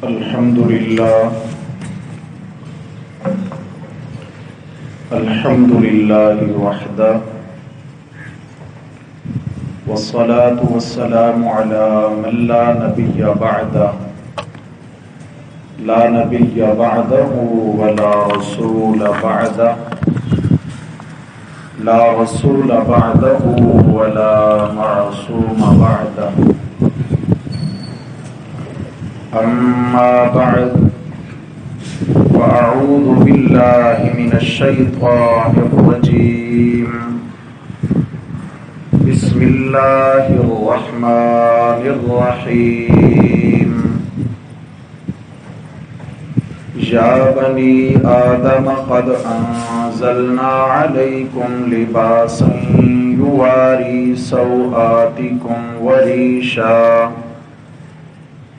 الحمد لله وحده والصلاة والسلام على من لا نبي بعده ولا رسول بعده لا رسول بعده ولا معصوم بعده. أما بعد فأعوذ بالله من الشيطان الرجيم. بسم الله الرحمن الرحيم. يا بني آدم قد أنزلنا عليكم لباسا يواري سوآتكم وريشا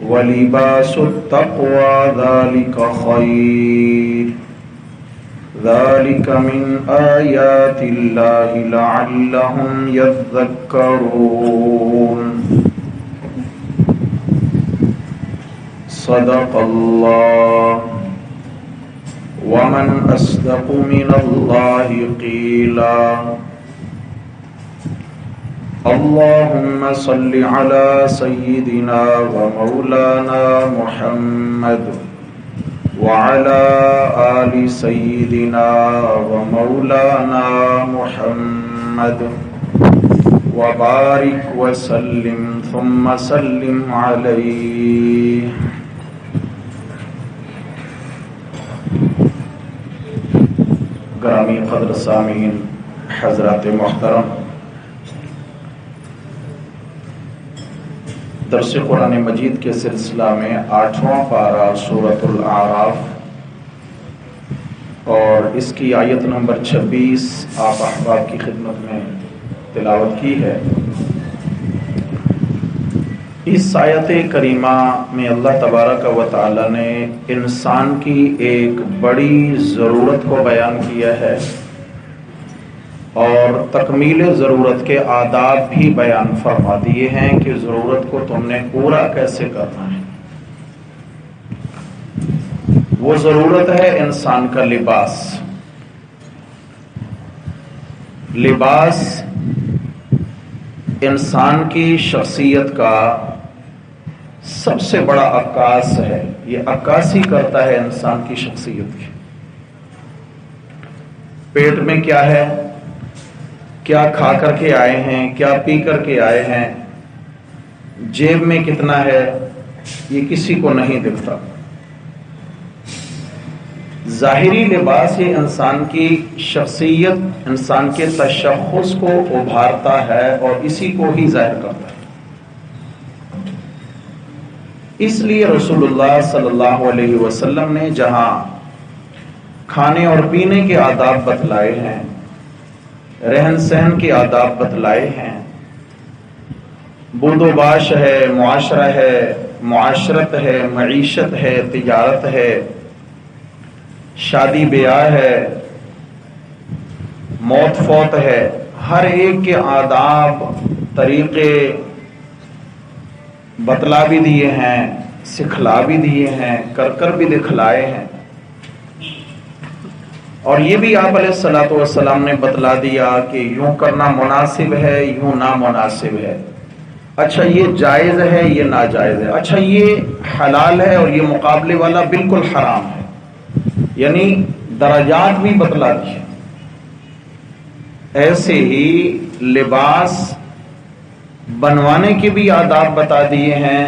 ولباس التقوى ذلك خير ذلك من آيات الله لعلهم يذكرون. صدق الله ومن أصدق من الله قيلا. اللهم صل على سيدنا ومولانا محمد وعلى آل سيدنا ومولانا محمد وبارك وسلم ثم سلم عليه. گرامی قدر سامعین حضرات محترم، درس قرآن مجید کے سلسلہ میں 8واں پارہ سورۃ الاعراف اور اس کی آیت نمبر 26 آپ احباب کی خدمت میں تلاوت کی ہے. اس آیت کریمہ میں اللہ تبارک و تعالی نے انسان کی ایک بڑی ضرورت کو بیان کیا ہے اور تکمیل ضرورت کے آداب بھی بیان فرما دیے ہیں کہ ضرورت کو تم نے پورا کیسے کرنا ہے. وہ ضرورت ہے انسان کا لباس. لباس انسان کی شخصیت کا سب سے بڑا عکاس ہے. یہ عکاسی کرتا ہے انسان کی شخصیت کی. پیٹ میں کیا ہے، کیا کھا کر کے آئے ہیں، کیا پی کر کے آئے ہیں، جیب میں کتنا ہے، یہ کسی کو نہیں دکھتا. ظاہری لباس یہ انسان کی شخصیت، انسان کے تشخص کو ابھارتا ہے اور اسی کو ہی ظاہر کرتا ہے. اس لیے رسول اللہ صلی اللہ علیہ وسلم نے جہاں کھانے اور پینے کے آداب بتلائے ہیں، رہن سہن کے آداب بتلائے ہیں، بود و باش ہے، معاشرہ ہے، معاشرت ہے، معیشت ہے، تجارت ہے، شادی بیاہ ہے، موت فوت ہے، ہر ایک کے آداب طریقے بتلا بھی دیے ہیں، سکھلا بھی دیے ہیں، کر کر بھی دکھلائے ہیں. اور یہ بھی آپ علیہ الصلوۃ والسلام نے بتلا دیا کہ یوں کرنا مناسب ہے، یوں نامناسب ہے. اچھا یہ جائز ہے، یہ ناجائز ہے. اچھا یہ حلال ہے اور یہ مقابلے والا بالکل حرام ہے. یعنی درجات بھی بتلا دیے. ایسے ہی لباس بنوانے کے بھی آداب بتا دیے ہیں،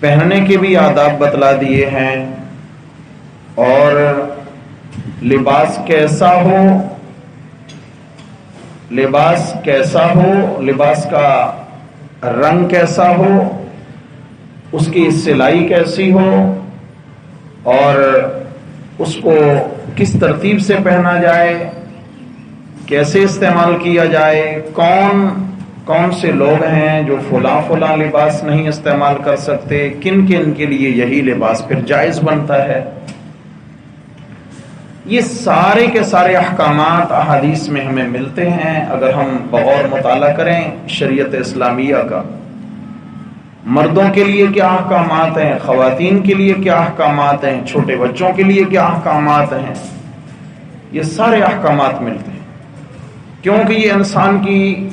پہننے کے بھی آداب بتلا دیے ہیں. اور لباس کیسا ہو، لباس کیسا ہو، لباس کا رنگ کیسا ہو، اس کی سلائی کیسی ہو اور اس کو کس ترتیب سے پہنا جائے، کیسے استعمال کیا جائے، کون سے لوگ ہیں جو فلاں لباس نہیں استعمال کر سکتے، کن کے لیے یہی لباس پھر جائز بنتا ہے. یہ سارے کے سارے احکامات احادیث میں ہمیں ملتے ہیں. اگر ہم بغور مطالعہ کریں شریعت اسلامیہ کا مردوں کے لیے کیا احکامات ہیں، خواتین کے لیے کیا احکامات ہیں، چھوٹے بچوں کے لیے کیا احکامات ہیں، یہ سارے احکامات ملتے ہیں، کیونکہ یہ انسان کی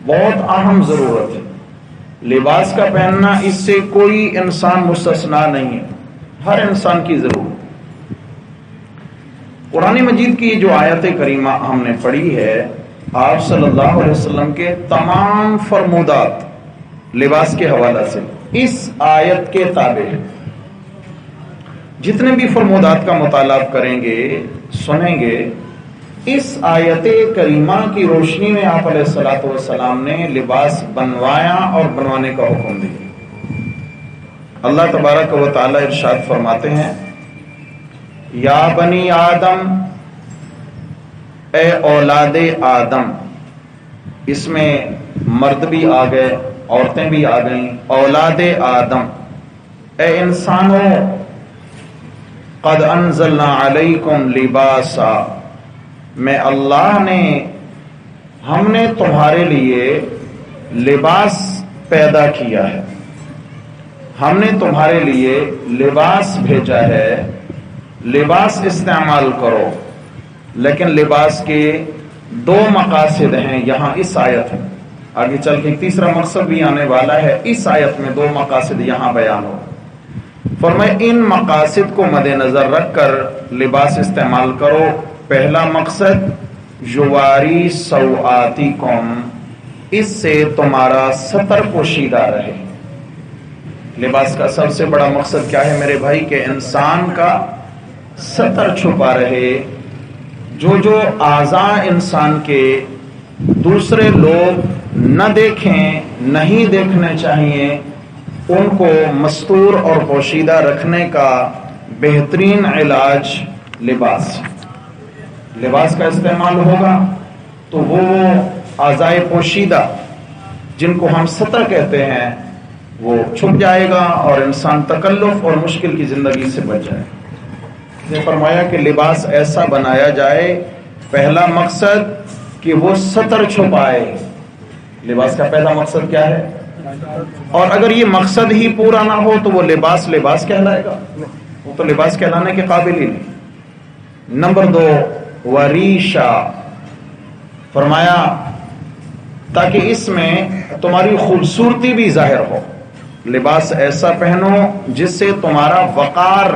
بہت اہم ضرورت ہے۔ لباس کا پہننا اس سے کوئی انسان مستثنا نہیں ہے، ہر انسان کی ضرورت۔ قرآن مجید کی جو آیت کریمہ ہم نے پڑھی ہے، آپ صلی اللہ علیہ وسلم کے تمام فرمودات لباس کے حوالہ سے اس آیت کے تابع ہیں۔ جتنے بھی فرمودات کا مطالعہ کریں گے، سنیں گے، اس آیت کریمہ کی روشنی میں آپ علیہ الصلوۃ والسلام نے لباس بنوایا اور بنوانے کا حکم دیا۔ اللہ تبارک و تعالی ارشاد فرماتے ہیں، یا بنی آدم، اے اولاد آدم، اس میں مرد بھی آ گئے، عورتیں بھی آ گئیں، اولاد آدم، اے انسانوں، قد انزلنا علیکم لباسا، میں اللہ نے، ہم نے تمہارے لیے لباس پیدا کیا ہے، ہم نے تمہارے لیے لباس بھیجا ہے، لباس استعمال کرو۔ لیکن لباس کے دو مقاصد ہیں یہاں اس آیت میں، آگے چل کے تیسرا مقصد بھی آنے والا ہے، اس آیت میں دو مقاصد یہاں بیان ہو۔ فرمائے ان مقاصد کو مد نظر رکھ کر لباس استعمال کرو۔ پہلا مقصد یواری سوآتکم، اس سے تمہارا ستر پوشیدہ رہے۔ لباس کا سب سے بڑا مقصد کیا ہے میرے بھائی؟ کہ انسان کا ستر چھپا رہے، جو اعضاء انسان کے دوسرے لوگ نہ دیکھیں، نہیں دیکھنے چاہیے، ان کو مستور اور پوشیدہ رکھنے کا بہترین علاج لباس۔ لباس کا استعمال ہوگا تو وہ اعضاء پوشیدہ جن کو ہم ستر کہتے ہیں وہ چھپ جائے گا اور انسان تکلف اور مشکل کی زندگی سے بچ جائے۔ نے فرمایا کہ لباس ایسا بنایا جائے، پہلا مقصد کہ وہ ستر چھپائے۔ لباس کا پہلا مقصد کیا ہے؟ اور اگر یہ مقصد ہی پورا نہ ہو تو وہ لباس کہلائے گا، وہ تو لباس کہلانے کے قابل ہی نہیں۔ نمبر دو، وریشا، فرمایا تاکہ اس میں تمہاری خوبصورتی بھی ظاہر ہو۔ لباس ایسا پہنو جس سے تمہارا وقار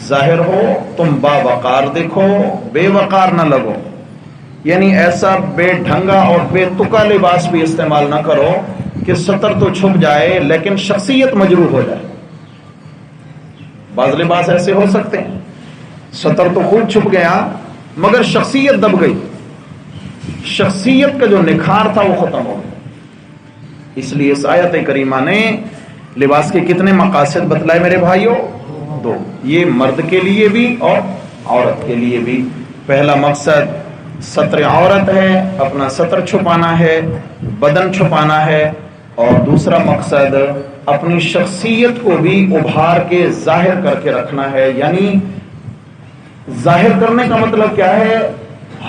ظاہر ہو، تم با وقار دیکھو، بے وقار نہ لگو۔ یعنی ایسا بے ڈھنگا اور بے تکا لباس بھی استعمال نہ کرو کہ ستر تو چھپ جائے لیکن شخصیت مجروح ہو جائے۔ بعض لباس ایسے ہو سکتے ہیں، ستر تو خوب چھپ گیا مگر شخصیت دب گئی، شخصیت کا جو نکھار تھا وہ ختم ہو گیا۔ اس لیے اس آیت کریمہ نے لباس کے کتنے مقاصد بتلائے میرے بھائیوں؟ دو، یہ مرد کے لیے بھی اور عورت کے لیے بھی۔ پہلا مقصد ستر عورت ہے، اپنا ستر چھپانا ہے، بدن چھپانا ہے، اور دوسرا مقصد اپنی شخصیت کو بھی ابھار کے ظاہر کر کے رکھنا ہے۔ یعنی ظاہر کرنے کا مطلب کیا ہے؟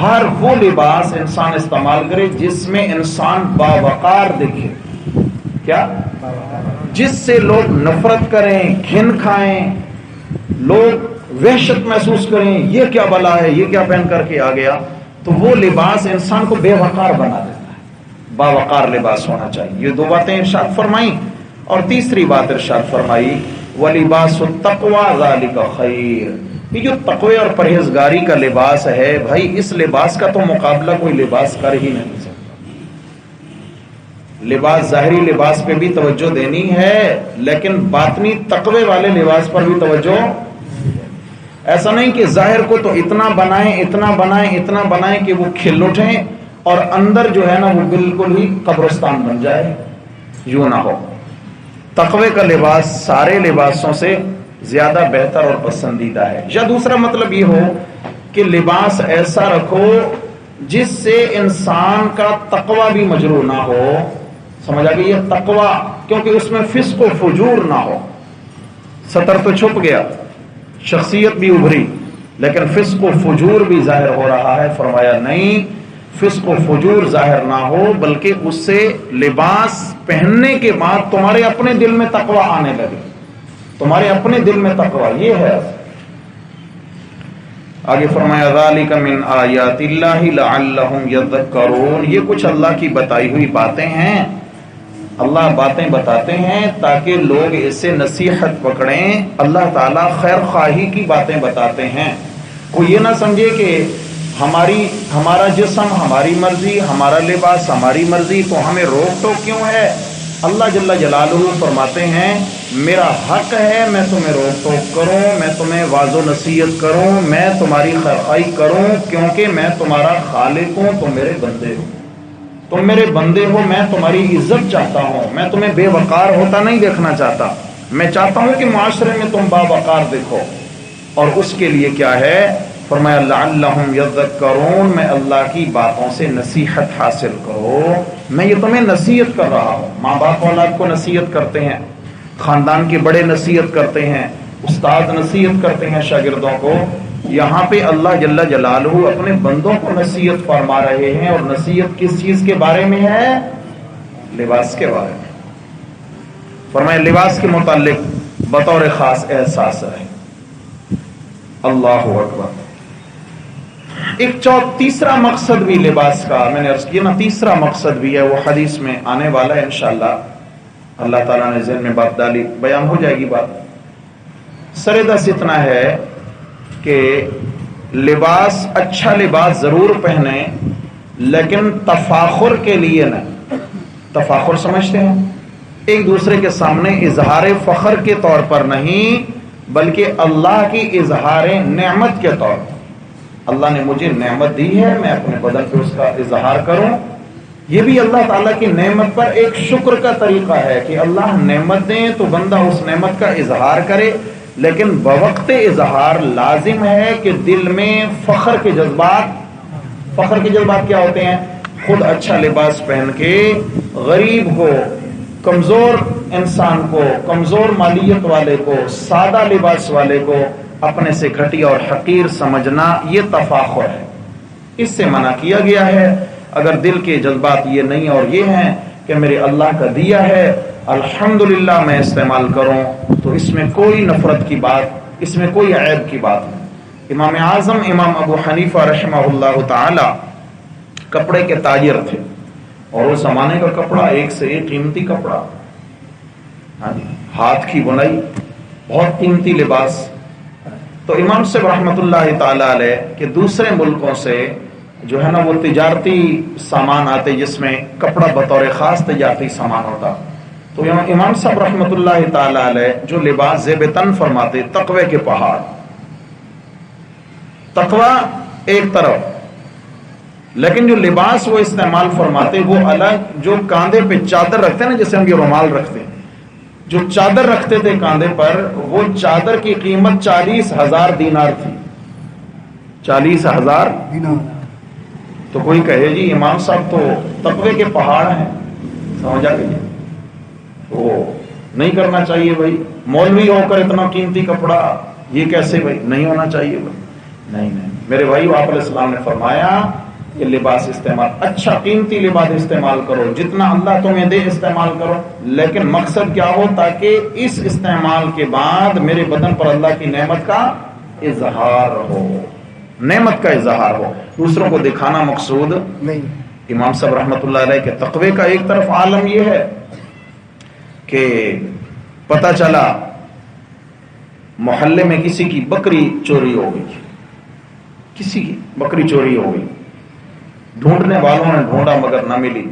ہر وہ لباس انسان استعمال کرے جس میں انسان باوقار دکھے، کیا؟ جس سے لوگ نفرت کریں، گھن کھائیں، لوگ وحشت محسوس کریں، یہ کیا بلا ہے، یہ کیا پہن کر کے آ گیا۔ تو وہ لباس انسان کو بے وقار بنا دیتا ہے، باوقار لباس ہونا چاہیے۔ یہ دو باتیں ارشاد فرمائیں، اور تیسری بات ارشاد فرمائی وَلِبَاسُ التَّقْوَى ذَلِكَ خَيْرٌ، یہ جو تقوی اور پرہیزگاری کا لباس ہے بھائی، اس لباس کا تو مقابلہ کوئی لباس کر ہی نہیں سکتا۔ لباس، ظاہری لباس پہ بھی توجہ دینی ہے لیکن باطنی تقوی والے لباس پر بھی توجہ۔ ایسا نہیں کہ ظاہر کو تو اتنا بنائیں اتنا بنائیں اتنا بنائیں کہ وہ کھل اٹھیں اور اندر جو ہے نا وہ بالکل ہی قبرستان بن جائے، یوں نہ ہو۔ تقوی کا لباس سارے لباسوں سے زیادہ بہتر اور پسندیدہ ہے۔ یا دوسرا مطلب یہ ہو کہ لباس ایسا رکھو جس سے انسان کا تقوی بھی مجروح نہ ہو۔ سمجھ آ گئی؟ یہ تقوی، کیونکہ اس میں فسق و فجور نہ ہو۔ ستر تو چھپ گیا، شخصیت بھی ابھری، لیکن فسق و فجور بھی ظاہر ہو رہا ہے۔ فرمایا نہیں، فسق و فجور ظاہر نہ ہو، بلکہ اس سے لباس پہننے کے بعد تمہارے اپنے دل میں تقوی آنے لگے، تمہارے اپنے دل میں تقوی، یہ ہے۔ آگے فرمایا ذالک من آیات اللہ لعلہم یذکرون، یہ کچھ اللہ کی بتائی ہوئی باتیں ہیں، اللہ باتیں بتاتے ہیں تاکہ لوگ اس سے نصیحت پکڑیں۔ اللہ تعالیٰ خیر خواہی کی باتیں بتاتے ہیں، کوئی یہ نہ سمجھے کہ ہمارا جسم ہماری مرضی، ہمارا لباس ہماری مرضی، تو ہمیں روک ٹوک کیوں ہے؟ اللہ جل جلالہ فرماتے ہیں میرا حق ہے میں تمہیں روک ٹوک کروں، میں تمہیں واض و نصیحت کروں، میں تمہاری خیرخواہی کروں، کیونکہ میں تمہارا خالق ہوں، تم میرے بندے ہو، تم میرے بندے ہو، میں تمہاری عزت چاہتا ہوں، میں تمہیں بے وقار ہوتا نہیں دیکھنا چاہتا، میں چاہتا ہوں کہ معاشرے میں تم باوقار دیکھو۔ اور اس کے لیے کیا ہے؟ فرمایا لعلہم یذکرون، میں اللہ کی باتوں سے نصیحت حاصل کرو، میں یہ تمہیں نصیحت کر رہا ہوں۔ ماں باپ اولاد کو نصیحت کرتے ہیں، خاندان کے بڑے نصیحت کرتے ہیں، استاد نصیحت کرتے ہیں شاگردوں کو، یہاں پہ اللہ جل جلالہ اپنے بندوں کو نصیحت فرما رہے ہیں، اور نصیحت کس چیز کے بارے میں ہے؟ لباس کے بارے میں۔ فرمایا لباس کے متعلق بطور خاص احساس ہے۔ اللہ اکبر۔ ایک تیسرا مقصد بھی لباس کا میں نے عرض کیا نا، تیسرا مقصد بھی ہے، وہ حدیث میں آنے والا ہے انشاءاللہ، اللہ تعالیٰ نے ذہن میں بات ڈالی، بیان ہو جائے گی بات۔ سردست اتنا ہے کہ لباس، اچھا لباس ضرور پہنے، لیکن تفاخر کے لیے نہیں۔ تفاخر سمجھتے ہیں؟ ایک دوسرے کے سامنے اظہار فخر کے طور پر نہیں، بلکہ اللہ کی اظہار نعمت کے طور پر۔ اللہ نے مجھے نعمت دی ہے، میں اپنے بدن پہ اس کا اظہار کروں، یہ بھی اللہ تعالیٰ کی نعمت پر ایک شکر کا طریقہ ہے کہ اللہ نعمت دیں تو بندہ اس نعمت کا اظہار کرے، لیکن بوقت اظہار لازم ہے کہ دل میں فخر کے جذبات کیا ہوتے ہیں؟ خود اچھا لباس پہن کے غریب کو، کمزور انسان کو، کمزور مالیت والے کو، سادہ لباس والے کو اپنے سے گھٹیا اور حقیر سمجھنا، یہ تفاخر ہے، اس سے منع کیا گیا ہے۔ اگر دل کے جذبات یہ نہیں اور یہ ہیں کہ میرے اللہ کا دیا ہے الحمدللہ میں استعمال کروں، تو اس میں کوئی نفرت کی بات، اس میں کوئی عیب کی بات نہیں۔ امام اعظم امام ابو حنیفہ رحمہ اللہ تعالی کپڑے کے تاجر تھے، اور اس زمانے کا کپڑا ایک سے ایک قیمتی کپڑا، ہاتھ کی بنائی، بہت قیمتی لباس۔ تو امام صاحب رحمۃ اللہ تعالی علیہ کہ دوسرے ملکوں سے جو ہے نا وہ تجارتی سامان آتے، جس میں کپڑا بطور خاص تجارتی سامان ہوتا، تو امام صاحب رحمۃ اللہ تعالی علیہ جو لباس زیب تن فرماتے، تقوی کے پہاڑ، تقوی ایک طرف، لیکن جو لباس وہ استعمال فرماتے وہ الگ، جو کاندھے پہ چادر رکھتے ہیں نا، جیسے ہم یہ رومال رکھتے ہیں، جو چادر رکھتے تھے کاندھے پر، وہ چادر کی قیمت 40,000 دینار تھی، 40,000 دینار۔ تو کوئی کہے جی امام صاحب تو تقوی کے پہاڑ ہیں، سمجھا گیا؟ تو نہیں کرنا چاہیے بھائی، مولوی ہو کر اتنا قیمتی کپڑا یہ کیسے بھائی؟ نہیں ہونا چاہیے بھائی، نہیں میرے بھائیو، آپ علیہ السلام نے فرمایا کہ لباس استعمال، اچھا قیمتی لباس استعمال کرو، جتنا اللہ تمہیں دے استعمال کرو، لیکن مقصد کیا ہو؟ تاکہ اس استعمال کے بعد میرے بدن پر اللہ کی نعمت کا اظہار ہو، نعمت کا اظہار ہو، دوسروں کو دکھانا مقصود نہیں۔ امام صاحب رحمۃ اللہ علیہ کے تقوی کا ایک طرف عالم یہ ہے کہ پتہ چلا محلے میں کسی کی بکری چوری ہو گئی، کسی کی بکری چوری ہو گئی، ڈھونڈنے والوں نے ڈھونڈا مگر نہ ملی،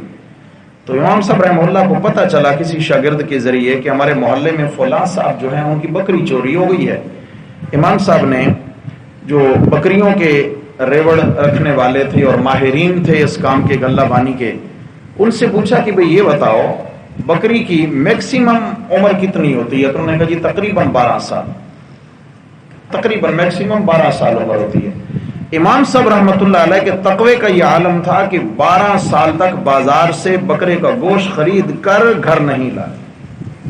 تو امام صاحب رحمہ اللہ کو پتہ چلا کسی شاگرد کے ذریعے کہ ہمارے محلے میں فلاں صاحب جو ہیں ان کی بکری چوری ہو گئی ہے۔ امام صاحب نے جو بکریوں کے ریوڑ رکھنے والے تھے اور ماہرین تھے اس کام کے، غلہ بانی کے، ان سے پوچھا کہ بھئی یہ بتاؤ بکری کی میکسیمم عمر کتنی ہوتی ہے؟ تو انہوں نے کہا جی تقریباً 12 سال، تقریباً میکسیمم 12 سال عمر ہوتی ہے۔ امام صاحب رحمۃ اللہ علیہ کے تقوی کا یہ عالم تھا کہ 12 سال تک بازار سے بکرے کا گوشت خرید کر گھر نہیں لائے،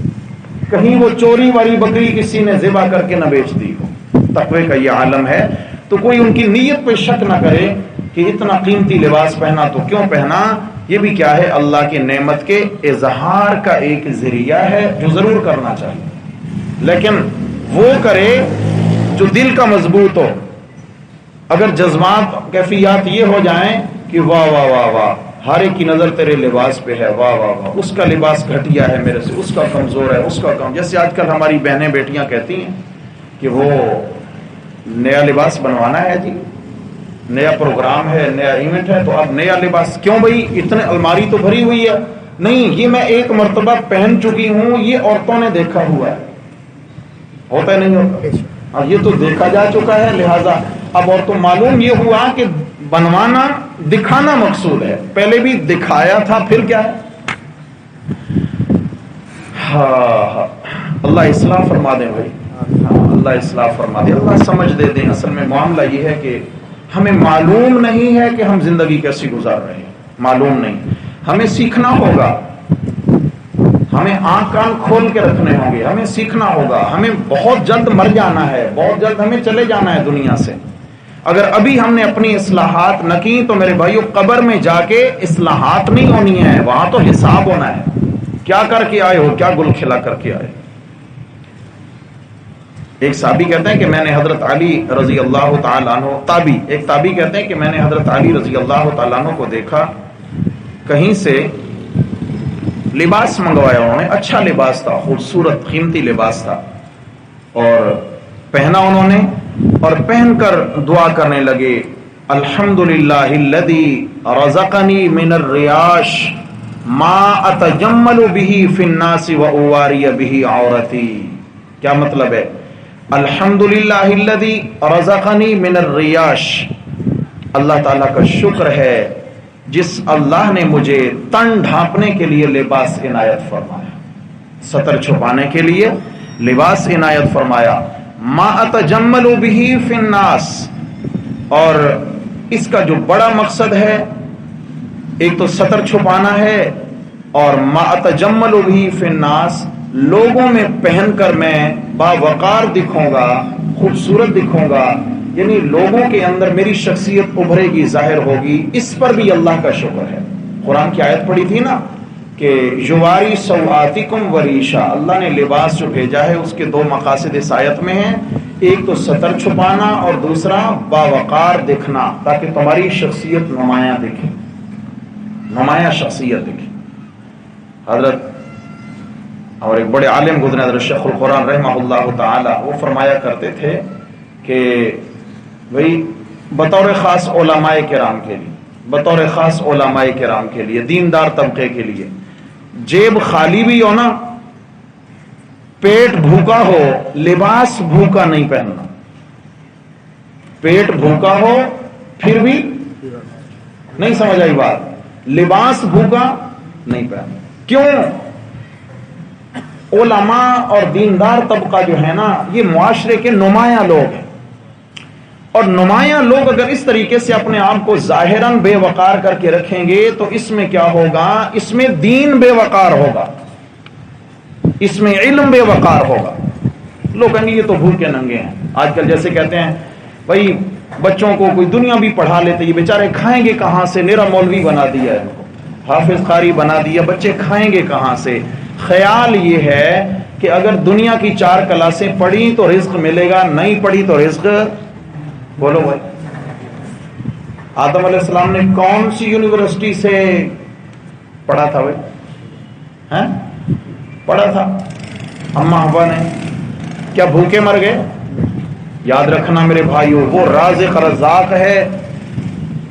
کہیں وہ چوری والی بکری کسی نے ذبح کر کے نہ بیچ دی ہو۔ تقوی کا یہ عالم ہے، تو کوئی ان کی نیت پہ شک نہ کرے کہ اتنا قیمتی لباس پہنا تو کیوں پہنا؟ یہ بھی کیا ہے؟ اللہ کی نعمت کے اظہار کا ایک ذریعہ ہے جو ضرور کرنا چاہیے، لیکن وہ کرے جو دل کا مضبوط ہو۔ اگر جذبات کیفیات یہ ہو جائیں کہ واہ واہ واہ واہ، ہر ایک کی نظر تیرے لباس پہ ہے، واہ واہ واہ، اس کا لباس گھٹیا ہے میرے سے، اس کا کمزور ہے، اس کا کم، جیسے آج کل ہماری بہنیں بیٹیاں کہتی ہیں کہ وہ نیا لباس بنوانا ہے جی، نیا پروگرام ہے، نیا ایونٹ ہے، تو اب نیا لباس کیوں بھائی؟ اتنے الماری تو بھری ہوئی ہے۔ نہیں، یہ میں ایک مرتبہ پہن چکی ہوں، یہ عورتوں نے دیکھا ہوا ہے، ہوتا ہے نہیں ہوتا؟ یہ تو دیکھا جا چکا ہے، لہذا اب اور تو معلوم یہ ہوا کہ بنوانا دکھانا مقصود ہے، پہلے بھی دکھایا تھا، پھر کیا ہے؟ ہاں اللہ اصلاح فرما دیں بھائی، اللہ اصلاح فرما دیں، اللہ سمجھ دے دیں۔ اصل میں معاملہ یہ ہے کہ ہمیں معلوم نہیں ہے کہ ہم زندگی کیسی گزار رہے ہیں، معلوم نہیں، ہمیں سیکھنا ہوگا، ہمیں آنکھ کان کھول کے رکھنے ہوں گے، ہمیں سیکھنا ہوگا، ہمیں بہت جلد مر جانا ہے، بہت جلد ہمیں چلے جانا ہے دنیا سے۔ اگر ابھی ہم نے اپنی اصلاحات نہ کی تو میرے بھائیو قبر میں جا کے اصلاحات نہیں ہونی ہے، وہاں تو حساب ہونا ہے، کیا کر کے آئے ہو، کیا گل کھلا کر کے آئے۔ ایک صحابی کہتے ہیں کہ میں نے حضرت علی رضی اللہ تعالیٰ عنہ، ایک تابعی کہتے ہیں کہ میں نے حضرت علی رضی اللہ تعالیٰ عنہ کو دیکھا، کہیں سے لباس منگوایا انہوں نے، اچھا لباس تھا، خوبصورت قیمتی لباس تھا، اور پہنا انہوں نے، اور پہن کر دعا کرنے لگے، الحمدللہ الذی رزقنی من الریاش ما اتجمل به فی الناس واواری به عورتی۔ کیا مطلب ہے؟ الحمدللہ الذی رزقنی من الریاش، اللہ تعالیٰ کا شکر ہے جس اللہ نے مجھے تن ڈھانپنے کے لیے لباس عنایت فرمایا، ستر چھپانے کے لیے لباس عنایت فرمایا، ما اتجمل به فی الناس، اور اس کا جو بڑا مقصد ہے ایک تو ستر چھپانا ہے، اور ما اتجمل به فی الناس، لوگوں میں پہن کر میں باوقار دکھوں گا، خوبصورت دکھوں گا، یعنی لوگوں کے اندر میری شخصیت ابھرے گی، ظاہر ہوگی، اس پر بھی اللہ کا شکر ہے۔ قرآن کی آیت پڑھی تھی نا کہ یواری سوآتکم وریشا، اللہ نے لباس جو بھیجا ہے اس کے دو مقاصد اس آیت میں ہیں، ایک تو ستر چھپانا اور دوسرا باوقار دکھنا، تاکہ تمہاری شخصیت نمایاں دکھے، نمایاں شخصیت دکھے۔ حضرت اور ایک بڑے عالم گزرے حضرت شیخ القرآن رحمہ اللہ تعالی، وہ فرمایا کرتے تھے کہ بھئی بطور خاص علماء کرام کے لیے، بطور خاص علماء کرام کے لیے، دیندار طبقے کے لیے، جیب خالی بھی ہو نا، پیٹ بھوکا ہو، لباس بھوکا نہیں پہننا، پیٹ بھوکا ہو پھر بھی نہیں سمجھ آئی بات، لباس بھوکا نہیں پہننا۔ کیوں؟ علماء اور دیندار طبقہ جو ہے نا، یہ معاشرے کے نمایاں لوگ ہیں، اور نمایاں لوگ اگر اس طریقے سے اپنے آپ کو ظاہراً بے وقار کر کے رکھیں گے تو اس میں کیا ہوگا؟ اس میں دین بے وقار ہوگا، اس میں علم بے وقار ہوگا۔ لوگ کہیں گے یہ تو بھوکے ننگے ہیں، آج کل جیسے کہتے ہیں بھائی بچوں کو کوئی دنیا بھی پڑھا لیتے، یہ بیچارے کھائیں گے کہاں سے؟ میرا مولوی بنا دیا ہے، حافظ قاری بنا دیا، بچے کھائیں گے کہاں سے؟ خیال یہ ہے کہ اگر دنیا کی 4 کلاسیں پڑھی تو رزق ملے گا، نہیں پڑھی تو رزق، بولو بھائی، آدم علیہ السلام نے کون سی یونیورسٹی سے پڑھا تھا بھائی؟ ہیں پڑھا تھا؟ اما حوا نے کیا بھوکے مر گئے؟ یاد رکھنا میرے بھائیو، وہ رازق رزاق ہے۔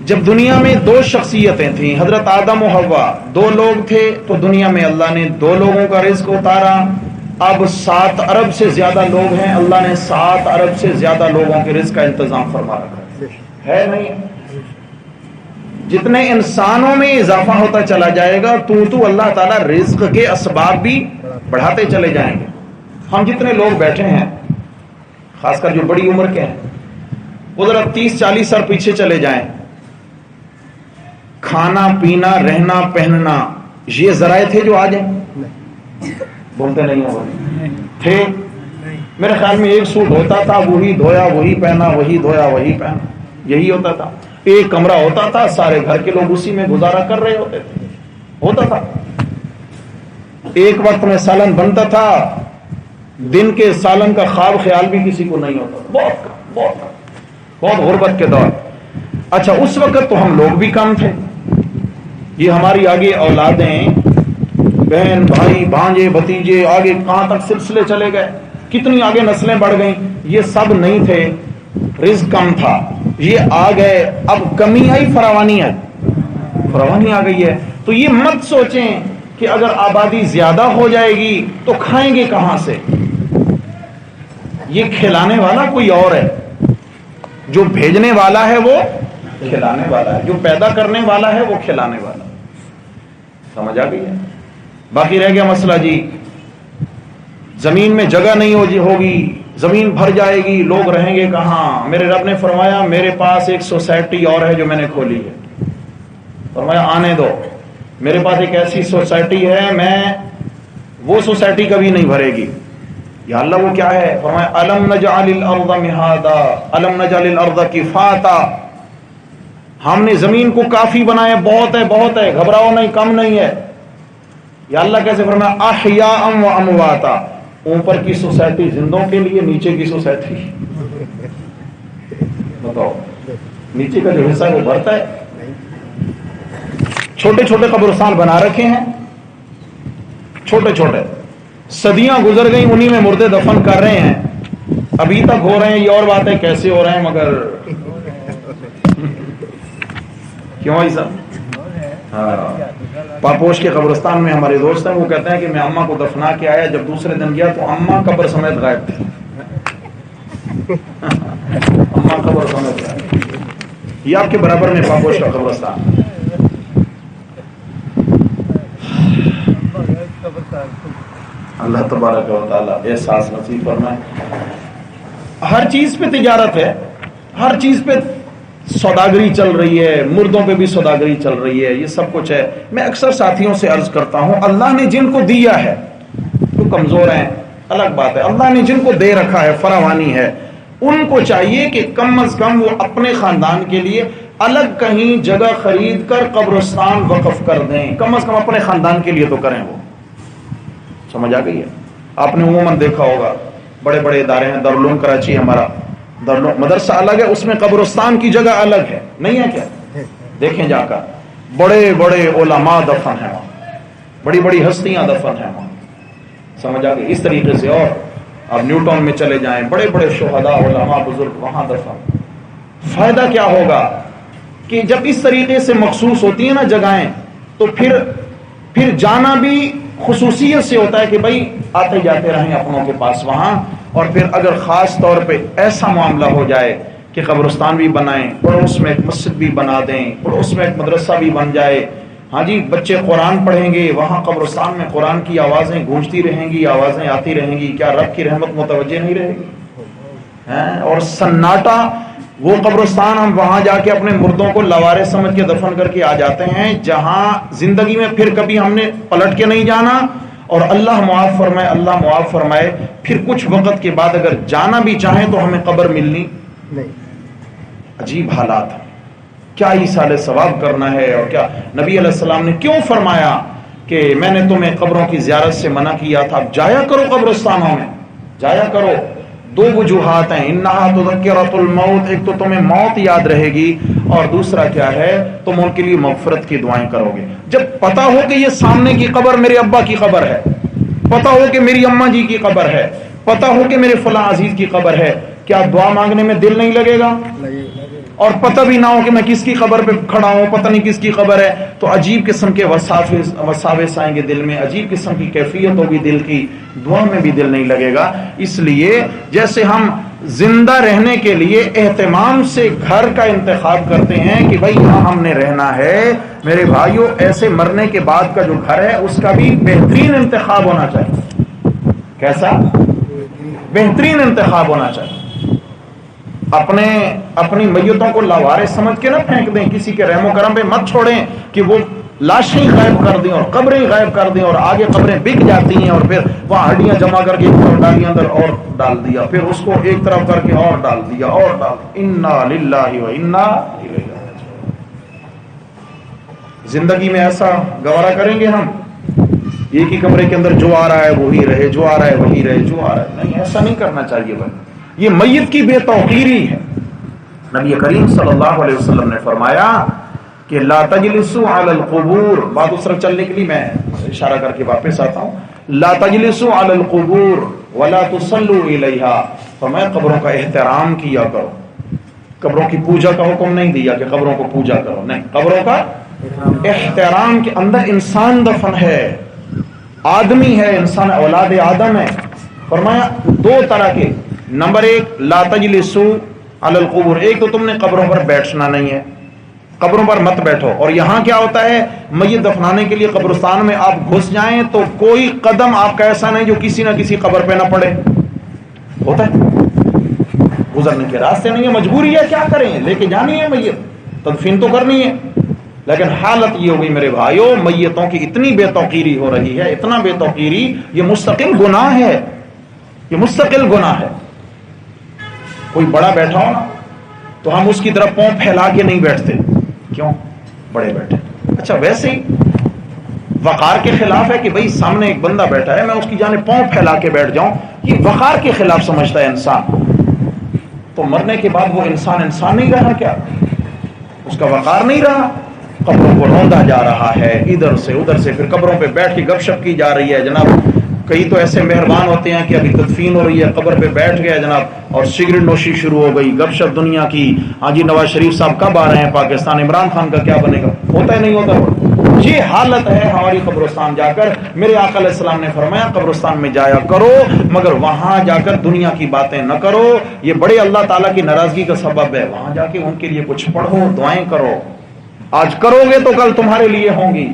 جب دنیا میں 2 شخصیتیں تھیں، حضرت آدم و حوا، 2 لوگ تھے، تو دنیا میں اللہ نے 2 لوگوں کا رزق اتارا۔ اب 7 ارب سے زیادہ لوگ ہیں، اللہ نے 7 ارب سے زیادہ لوگوں کے رزق کا انتظام فرما رکھا ہے نہیں؟ جتنے انسانوں میں اضافہ ہوتا چلا جائے گا تو اللہ تعالیٰ رزق کے اسباب بھی بڑھاتے چلے جائیں گے۔ ہم جتنے لوگ بیٹھے ہیں، خاص کر جو بڑی عمر کے ہیں، وہ ذرا 30-40 سال پیچھے چلے جائیں، کھانا پینا رہنا پہننا یہ ذرائع تھے جو آج ہیں؟ بولتے نہیں ہو تھے؟ میرے خیال میں ایک سوٹ ہوتا تھا، وہی دھویا وہی پہنا، وہی دھویا وہی پہنا، یہی ہوتا تھا۔ ایک کمرہ ہوتا تھا، سارے گھر کے لوگ اسی میں گزارا کر رہے ہوتے تھے، ہوتا تھا۔ ایک وقت میں سالن بنتا تھا، دن کے سالن کا خواب خیال بھی کسی کو نہیں ہوتا تھا، بہت غربت کے دور۔ اچھا، اس وقت تو ہم لوگ بھی کم تھے، یہ ہماری آگے اولادیں، بہن بھائی بھانجے بھتیجے، آگے کہاں تک سلسلے چلے گئے، کتنی آگے نسلیں بڑھ گئیں، یہ سب نہیں تھے، رزق کم تھا، یہ آ گئے، اب کمی آئی، فراوانی آ گئی ہے۔ تو یہ مت سوچیں کہ اگر آبادی زیادہ ہو جائے گی تو کھائیں گے کہاں سے، یہ کھلانے والا کوئی اور ہے، جو بھیجنے والا ہے وہ کھلانے والا ہے، جو پیدا کرنے والا ہے وہ کھلانے والا ہے۔ سمجھ آ گئی ہے؟ باقی رہ گیا مسئلہ جی، زمین میں جگہ نہیں ہوگی، زمین بھر جائے گی، لوگ رہیں گے کہاں؟ میرے رب نے فرمایا میرے پاس ایک سوسائٹی اور ہے جو میں نے کھولی ہے، فرمایا آنے دو، میرے پاس ایک ایسی سوسائٹی ہے، میں وہ سوسائٹی کبھی نہیں بھرے گی۔ یا اللہ وہ کیا ہے؟ فرمایا الم نجعل الارض مہادا الم نجعل الارض کفاتا، ہم نے زمین کو کافی بنایا، بہت ہے، گھبراؤ نہیں، کم نہیں ہے۔ یا اللہ کیسے؟ فرمایا احیاء و امواتا، اوپر کی سوسائٹی زندوں کے لیے، نیچے کی سوسائٹی بتاؤ، نیچے کا جو حصہ ہے وہ بھرتا ہے۔ چھوٹے چھوٹے قبرستان بنا رکھے ہیں، چھوٹے چھوٹے، صدیاں گزر گئیں، انہی میں مردے دفن کر رہے ہیں، ابھی تک ہو رہے ہیں۔ یہ اور بات ہے کیسے ہو رہے ہیں، مگر کیوں ایسا؟ پاپوش کے قبرستان میں ہمارے دوست ہیں، وہ کہتے ہیں کہ میں اماں کو دفنا کے آیا، جب دوسرے دن گیا تو اماں قبر سمیت غائب تھی، اماں قبر سمیت غائب۔ یہ آپ کے برابر میں پاپوش کا قبرستان۔ اللہ تبارک و تعالی احساس نصیب فرمائے۔ ہر چیز پہ تجارت ہے، ہر چیز پہ سوداگری چل رہی ہے، مردوں پہ بھی سوداگری چل رہی ہے، یہ سب کچھ ہے۔ میں اکثر ساتھیوں سے عرض کرتا ہوں، اللہ نے جن کو دیا ہے، جو کمزور ہیں الگ بات ہے، اللہ نے جن کو دے رکھا ہے، فراوانی ہے، ان کو چاہیے کہ کم از کم وہ اپنے خاندان کے لیے الگ کہیں جگہ خرید کر قبرستان وقف کر دیں، کم از کم اپنے خاندان کے لیے تو کریں۔ وہ سمجھ آ گئی ہے؟ آپ نے عموماً دیکھا ہوگا، بڑے بڑے ادارے ہیں، دارالعلوم کراچی ہمارا مدرسہ الگ ہے، اس میں قبرستان کی جگہ الگ ہے، نہیں ہے کیا؟ دیکھیں جا کر، بڑے بڑے علماء دفن ہیں وہاں، بڑی بڑی ہستیاں دفن ہیں وہاں، سمجھ آ گئی؟ اس طریقے سے اور آپ نیو ٹاؤن میں چلے جائیں، بڑے بڑے شہداء علماء بزرگ وہاں دفن۔ فائدہ کیا ہوگا کہ جب اس طریقے سے مخصوص ہوتی ہیں نا جگہیں، تو پھر جانا بھی خصوصیت سے ہوتا ہے کہ بھائی آتے جاتے رہیں اپنوں کے پاس وہاں۔ اور پھر اگر خاص طور پہ ایسا معاملہ ہو جائے کہ قبرستان بھی بنائیں، پڑوس میں ایک مسجد بھی بنا دیں، پڑوس میں ایک مدرسہ بھی بن جائے، ہاں جی، بچے قرآن پڑھیں گے، وہاں قبرستان میں قرآن کی آوازیں گونجتی رہیں گی، آوازیں آتی رہیں گی، کیا رب کی رحمت متوجہ نہیں رہے گی؟ اور سناٹا، وہ قبرستان ہم وہاں جا کے اپنے مردوں کو لوارے سمجھ کے دفن کر کے آ جاتے ہیں، جہاں زندگی میں پھر کبھی ہم نے پلٹ کے نہیں جانا، اور اللہ معاف فرمائے پھر کچھ وقت کے بعد اگر جانا بھی چاہیں تو ہمیں قبر ملنی نہیں۔ عجیب حالات، کیا ایصال ثواب کرنا ہے، اور کیا نبی علیہ السلام نے کیوں فرمایا کہ میں نے تمہیں قبروں کی زیارت سے منع کیا تھا، جایا کرو قبرستانوں میں، جایا کرو۔ دو وجوہات ہیں، انہا تذکرۃ الموت، ایک تو تمہیں موت یاد رہے گی، اور دوسرا کیا ہے، تم ان کے لیے مغفرت کی دعائیں کرو گے۔ جب پتا ہو کہ یہ سامنے کی قبر میرے ابا کی قبر ہے، پتا ہو کہ میری اماں جی کی قبر ہے، پتا ہو کہ میرے فلاں عزیز کی قبر ہے، کیا دعا مانگنے میں دل نہیں لگے گا؟ اور پتہ بھی نہ ہو کہ میں کس کی قبر پہ کھڑا ہوں، پتہ نہیں کس کی قبر ہے، تو عجیب قسم کے وساوس آئیں گے دل میں، عجیب قسم کی کیفیت ہوگی دل کی، دعا میں بھی دل نہیں لگے گا۔ اس لیے جیسے ہم زندہ رہنے کے لیے اہتمام سے گھر کا انتخاب کرتے ہیں کہ بھائی یہاں ہم نے رہنا ہے، میرے بھائیوں ایسے مرنے کے بعد کا جو گھر ہے اس کا بھی بہترین انتخاب ہونا چاہیے۔ کیسا؟ بہترین انتخاب ہونا چاہیے۔ اپنی میتوں کو لاوارے سمجھ کے نہ پھینک دیں، کسی کے رحم و کرم پہ مت چھوڑیں کہ وہ لاشیں غائب کر دیں اور قبریں غائب کر دیں، اور آگے قبریں بک جاتی ہیں، اور پھر وہاں ہڈیاں جمع کر کے ایک طرف ڈالی، اندر اور ڈال دیا، پھر اس کو ایک طرف کر کے اور ڈال دیا، اور ڈال۔ انا للہ و انا الیہ راجعون۔ زندگی میں ایسا گوارا کریں گے ہم ایک ہی کمرے کے اندر جو آ رہا ہے وہی رہے، جو آ رہا ہے وہی رہے، جو آ رہا ہے؟ نہیں، ایسا نہیں کرنا چاہیے بھائی، یہ میت کی بے توقیری ہے۔ نبی کریم صلی اللہ علیہ وسلم نے فرمایا کہ لا تجلسوا علی القبور، بات اس طرف چلنے کے لیے میں اشارہ کر کے واپس آتا ہوں، لا تجلسوا علی القبور ولا تصلوا الیہا، فرمایا قبروں کا احترام کیا کرو۔ قبروں کی پوجا کا حکم نہیں دیا کہ قبروں کو پوجا کرو، نہیں، قبروں کا احترام کے اندر انسان دفن ہے، آدمی ہے، انسان اولاد آدم ہے۔ فرمایا دو طرح کے، نمبر ایک لا تجلسوا علی القبور، ایک تو تم نے قبروں پر بیٹھنا نہیں ہے، قبروں پر مت بیٹھو۔ اور یہاں کیا ہوتا ہے، میت دفنانے کے لیے قبرستان میں آپ گھس جائیں تو کوئی قدم آپ کا ایسا نہیں جو کسی نہ کسی قبر پہ نہ پڑے، ہوتا ہے، گزرنے کے راستے نہیں ہے، مجبوری ہے، کیا کریں، لے کے جانی ہے میت، تدفین تو کرنی ہے۔ لیکن حالت یہ ہوگی میرے بھائیوں، میتوں کی اتنی بے توقیری ہو رہی ہے، اتنا بے توقیری، یہ مستقل گناہ ہے، یہ مستقل گناہ ہے۔ کوئی بڑا بیٹھا ہو نا تو ہم اس کی طرف پاؤں پھیلا کے نہیں بیٹھتے، کیوں؟ بڑے بیٹھے، اچھا ویسے ہی وقار کے خلاف ہے کہ بھئی سامنے ایک بندہ بیٹھا ہے، میں اس کی جانب پاؤں پھیلا کے بیٹھ جاؤں، یہ وقار کے خلاف سمجھتا ہے انسان۔ تو مرنے کے بعد وہ انسان نہیں رہا، کیا اس کا وقار نہیں رہا؟ قبروں کو روندا جا رہا ہے، ادھر سے ادھر سے، پھر قبروں پہ بیٹھ کے گپ شپ کی جا رہی ہے جناب۔ کئی تو ایسے مہربان ہوتے ہیں کہ ابھی تدفین ہو رہی ہے، قبر پہ بیٹھ گئے جناب، اور سگریٹ نوشی شروع ہو گئی، گپ شپ دنیا کی، ہاں جی نواز شریف صاحب کب آ رہے ہیں پاکستان، عمران خان کا کیا بنے گا، ہوتا ہے نہیں ہوتا؟ یہ حالت ہے ہماری قبرستان جا کر۔ میرے آقا علیہ السلام نے فرمایا قبرستان میں جایا کرو مگر وہاں جا کر دنیا کی باتیں نہ کرو، یہ بڑے اللہ تعالیٰ کی ناراضگی کا سبب ہے۔ وہاں جا کے ان کے لیے کچھ پڑھو، دعائیں کرو، آج کرو گے تو کل تمہارے لیے ہوں گی۔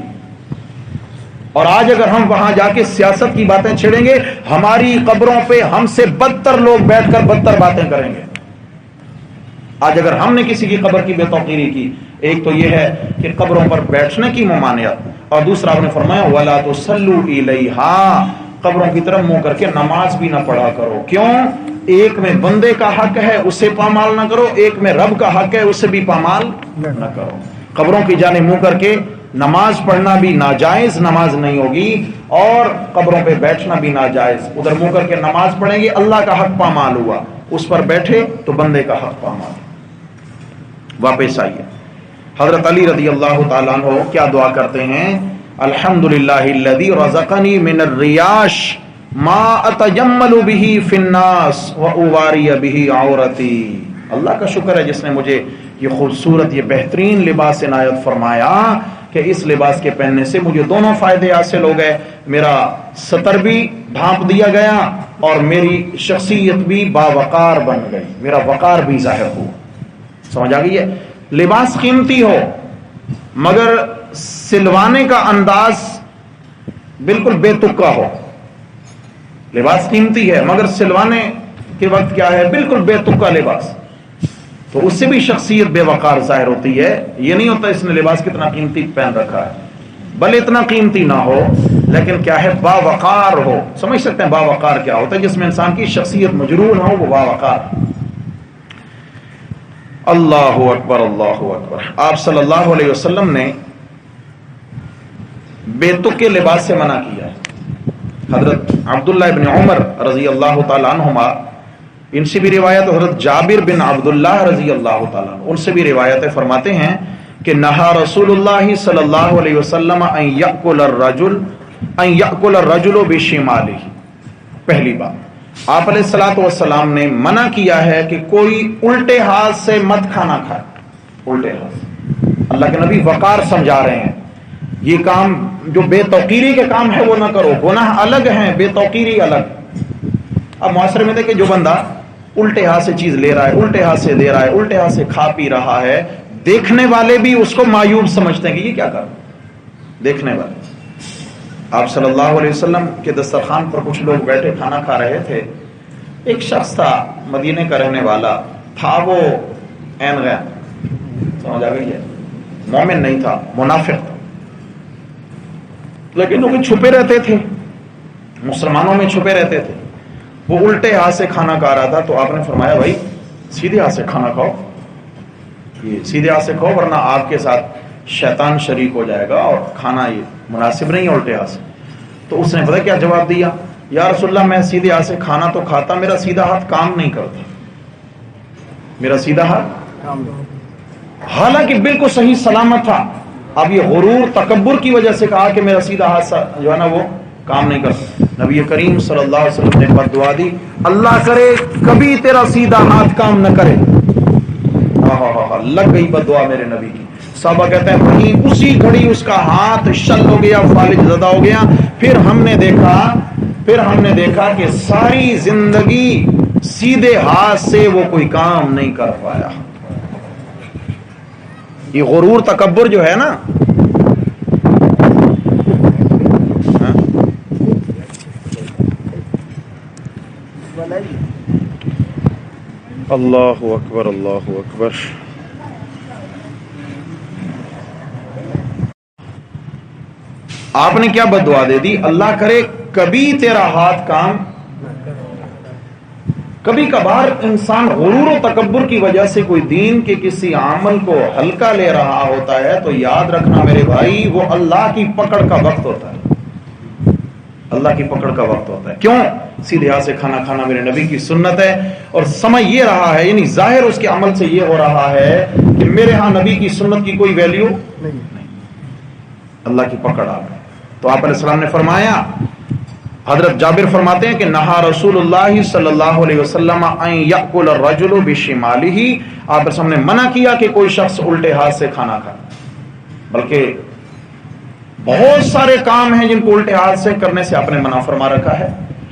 اور آج اگر ہم وہاں جا کے سیاست کی باتیں چھیڑیں گے، ہماری قبروں پہ ہم سے بدتر لوگ بیٹھ کر بدتر باتیں کریں گے۔ آج اگر ہم نے کسی کی قبر کی بے توقیری کی، ایک تو یہ ہے کہ قبروں پر بیٹھنے کی ممانعت، اور دوسرا آپ نے فرمایا وَلَا تُصَلُّوا إِلَيْهَا، قبروں کی طرف منہ کر کے نماز بھی نہ پڑھا کرو۔ کیوں؟ ایک میں بندے کا حق ہے، اس سے پامال نہ کرو، ایک میں رب کا حق ہے، اس سے بھی پامال نہ کرو۔ قبروں کی جانب منہ کر کے نماز پڑھنا بھی ناجائز نماز نہیں ہوگی، اور قبروں پہ بیٹھنا بھی ناجائز۔ ادھر منہ کر کے نماز پڑھیں گے، اللہ کا حق پامال ہوا، اس پر بیٹھے تو بندے کا حق پامال۔ واپس آئیے، حضرت علی رضی اللہ تعالیٰ عنہ کیا دعا کرتے ہیں؟ الحمدللہ الذی رزقنی من الریاش ما اتجمل به فی الناس واواری به عورتی، اللہ کا شکر ہے جس نے مجھے یہ خوبصورت، یہ بہترین لباس عنایت فرمایا کہ اس لباس کے پہننے سے مجھے دونوں فائدے حاصل ہو گئے، میرا ستر بھی ڈھانپ دیا گیا اور میری شخصیت بھی باوقار بن گئی، میرا وقار بھی ظاہر ہوا۔ سمجھ آ گئی ہے؟ لباس قیمتی ہو مگر سلوانے کا انداز بالکل بے تکا ہو، لباس قیمتی ہے مگر سلوانے کے وقت کیا ہے، بالکل بے تکا لباس، تو اس سے بھی شخصیت بے وقار ظاہر ہوتی ہے۔ یہ نہیں ہوتا اس نے لباس کتنا قیمتی پہن رکھا ہے، بھلے اتنا قیمتی نہ ہو لیکن کیا ہے، باوقار ہو۔ سمجھ سکتے ہیں باوقار کیا ہوتا ہے؟ جس میں انسان کی شخصیت مجرور ہو، وہ باوقار۔ اللہ اکبر، اللہ اکبر۔ آپ صلی اللہ علیہ وسلم نے بے تکے لباس سے منع کیا ہے۔ حضرت عبداللہ ابن عمر رضی اللہ تعالی عنہما، ان سے بھی روایت، حضرت جابر بن عبداللہ رضی اللہ تعالیٰ عنہ ان سے بھی روایتیں فرماتے ہیں کہ نہا رسول اللہ صلی اللہ علیہ وسلم ان یأکل الرجل بشمالہ، پہلی بات آپ علیہ الصلوۃ والسلام نے منع کیا ہے کہ کوئی الٹے ہاتھ سے مت کھانا کھائے، الٹے ہاتھ۔ اللہ کے نبی وقار سمجھا رہے ہیں، یہ کام جو بے توقیری کے کام ہے وہ نہ کرو، گناہ الگ ہیں، بے توقیری الگ۔ اب معاشرے میں دیکھیں جو بندہ الٹے ہاتھ سے چیز لے رہا ہے، الٹے ہاتھ سے دے رہا ہے، الٹے ہاتھ سے کھا پی رہا ہے، دیکھنے والے بھی اس کو معیوب سمجھتے ہیں کہ یہ کیا کر رہا ہے، دیکھنے والے۔ آپ صلی اللہ علیہ وسلم کے دسترخوان پر کچھ لوگ بیٹھے کھانا کھا رہے تھے، ایک شخص تھا مدینے کا رہنے والا تھا، وہ عین غین، سمجھ آ گئی ہے، مومن نہیں تھا، منافق تھا، لیکن وہ چھپے رہتے تھے، مسلمانوں میں چھپے رہتے تھے۔ وہ الٹے ہاتھ سے کھانا کھا رہا تھا تو آپ نے فرمایا بھائی سیدھے ہاتھ سے کھانا کھاؤ، یہ سیدھے ہاتھ سے کھاؤ ورنہ آپ کے ساتھ شیطان شریک ہو جائے گا اور کھانا یہ مناسب نہیں الٹے ہاتھ سے. تو اس نے پتہ کیا جواب دیا؟ یا رسول اللہ میں سیدھے ہاتھ سے کھانا تو کھاتا، میرا سیدھا ہاتھ کام نہیں کرتا، میرا سیدھا ہاتھ، حالانکہ بالکل صحیح سلامت تھا. اب یہ غرور تکبر کی وجہ سے کہا کہ میرا سیدھا ہاتھ جو ہے نا وہ کام نہیں کرتا. نبی کریم صلی اللہ علیہ وسلم نے بد دعا دی، اللہ کرے کبھی تیرا سیدھا ہاتھ کام نہ کرے. لگ گئی بد دعا میرے نبی کی. صحابہ کہتے ہیں وہیں اسی گھڑی اس کا ہاتھ شل ہو گیا، فالج زدہ ہو گیا. پھر ہم نے دیکھا کہ ساری زندگی سیدھے ہاتھ سے وہ کوئی کام نہیں کر پایا. یہ غرور تکبر جو ہے نا، اللہ اکبر اللہ اکبر. آپ نے کیا بد دعا دے دی؟ اللہ کرے کبھی تیرا ہاتھ کام. کبھی کبھار انسان غرور و تکبر کی وجہ سے کوئی دین کے کسی عمل کو ہلکا لے رہا ہوتا ہے تو یاد رکھنا میرے بھائی، وہ اللہ کی پکڑ کا وقت ہوتا ہے. اللہ کی پکڑ کا وقت ہوتا ہے. کیوں؟ سیدھے ہاتھ سے کھانا کھانا میرے نبی کی سنت ہے، اور سمجھ یہ رہا ہے، یعنی ظاہر اس کے عمل سے یہ ہو رہا ہے کہ میرے ہاں نبی کی سنت کی کوئی ویلیو نہیں. اللہ کی پکڑ آ گئی. تو آپ علیہ السلام نے فرمایا، حضرت جابر فرماتے ہیں کہ نہا رسول اللہ صلی اللہ علیہ وسلم ان یأکل الرجل بشمالہ، آپ علیہ السلام نے منع کیا کہ کوئی شخص الٹے ہاتھ سے کھانا کھائے. بلکہ بہت سارے کام ہیں جن کو الٹے ہاتھ سے کرنے سے آپ نے منع فرما رکھا ہے.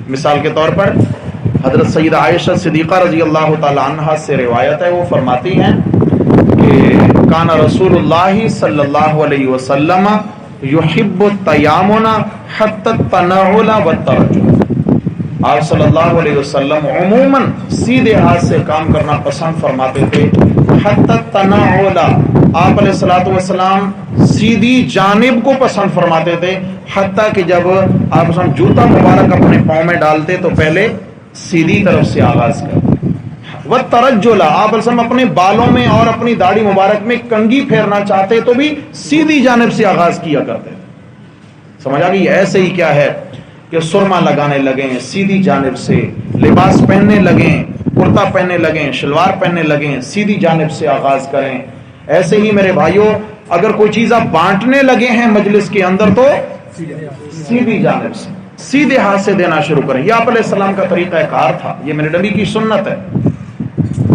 مثال کے طور پر حضرت سیدہ عائشہ صدیقہ رضی اللہ تعالی عنہا سے روایت ہے، وہ فرماتی ہیں کہ کان رسول اللہ صلی اللہ علیہ وسلم یحب التیامن حتی التناول والترجل. آپ صلی اللہ علیہ وسلم عموماً سیدھے ہاتھ سے کام کرنا پسند فرماتے تھے. حتی التناول، آپ علیہ الصلوۃ والسلام سیدھی جانب کو پسند فرماتے تھے، حتیٰ کہ جب آپ جوتا مبارک اپنے پاؤں میں ڈالتے تو پہلے سیدھی طرف سے آغاز کرتے. والترجل، آپ علیہ اپنے بالوں میں اور اپنی داڑھی مبارک میں کنگھی پھیرنا چاہتے تو بھی سیدھی جانب سے آغاز کیا کرتے تھے. سمجھ آ گئی؟ ایسے ہی کیا ہے کہ سرما لگانے لگیں سیدھی جانب سے، لباس پہننے لگیں، کرتا پہننے لگیں، شلوار پہننے لگیں، سیدھی جانب سے آغاز کریں. ایسے ہی میرے بھائیوں اگر کوئی چیز آپ بانٹنے لگے ہیں مجلس کے اندر تو سیدھی جانب سے، سیدھے ہاتھ سے دینا شروع کریں. یہ آپ علیہ السلام کا طریقہ کار تھا، یہ میرے نبی کی سنت ہے.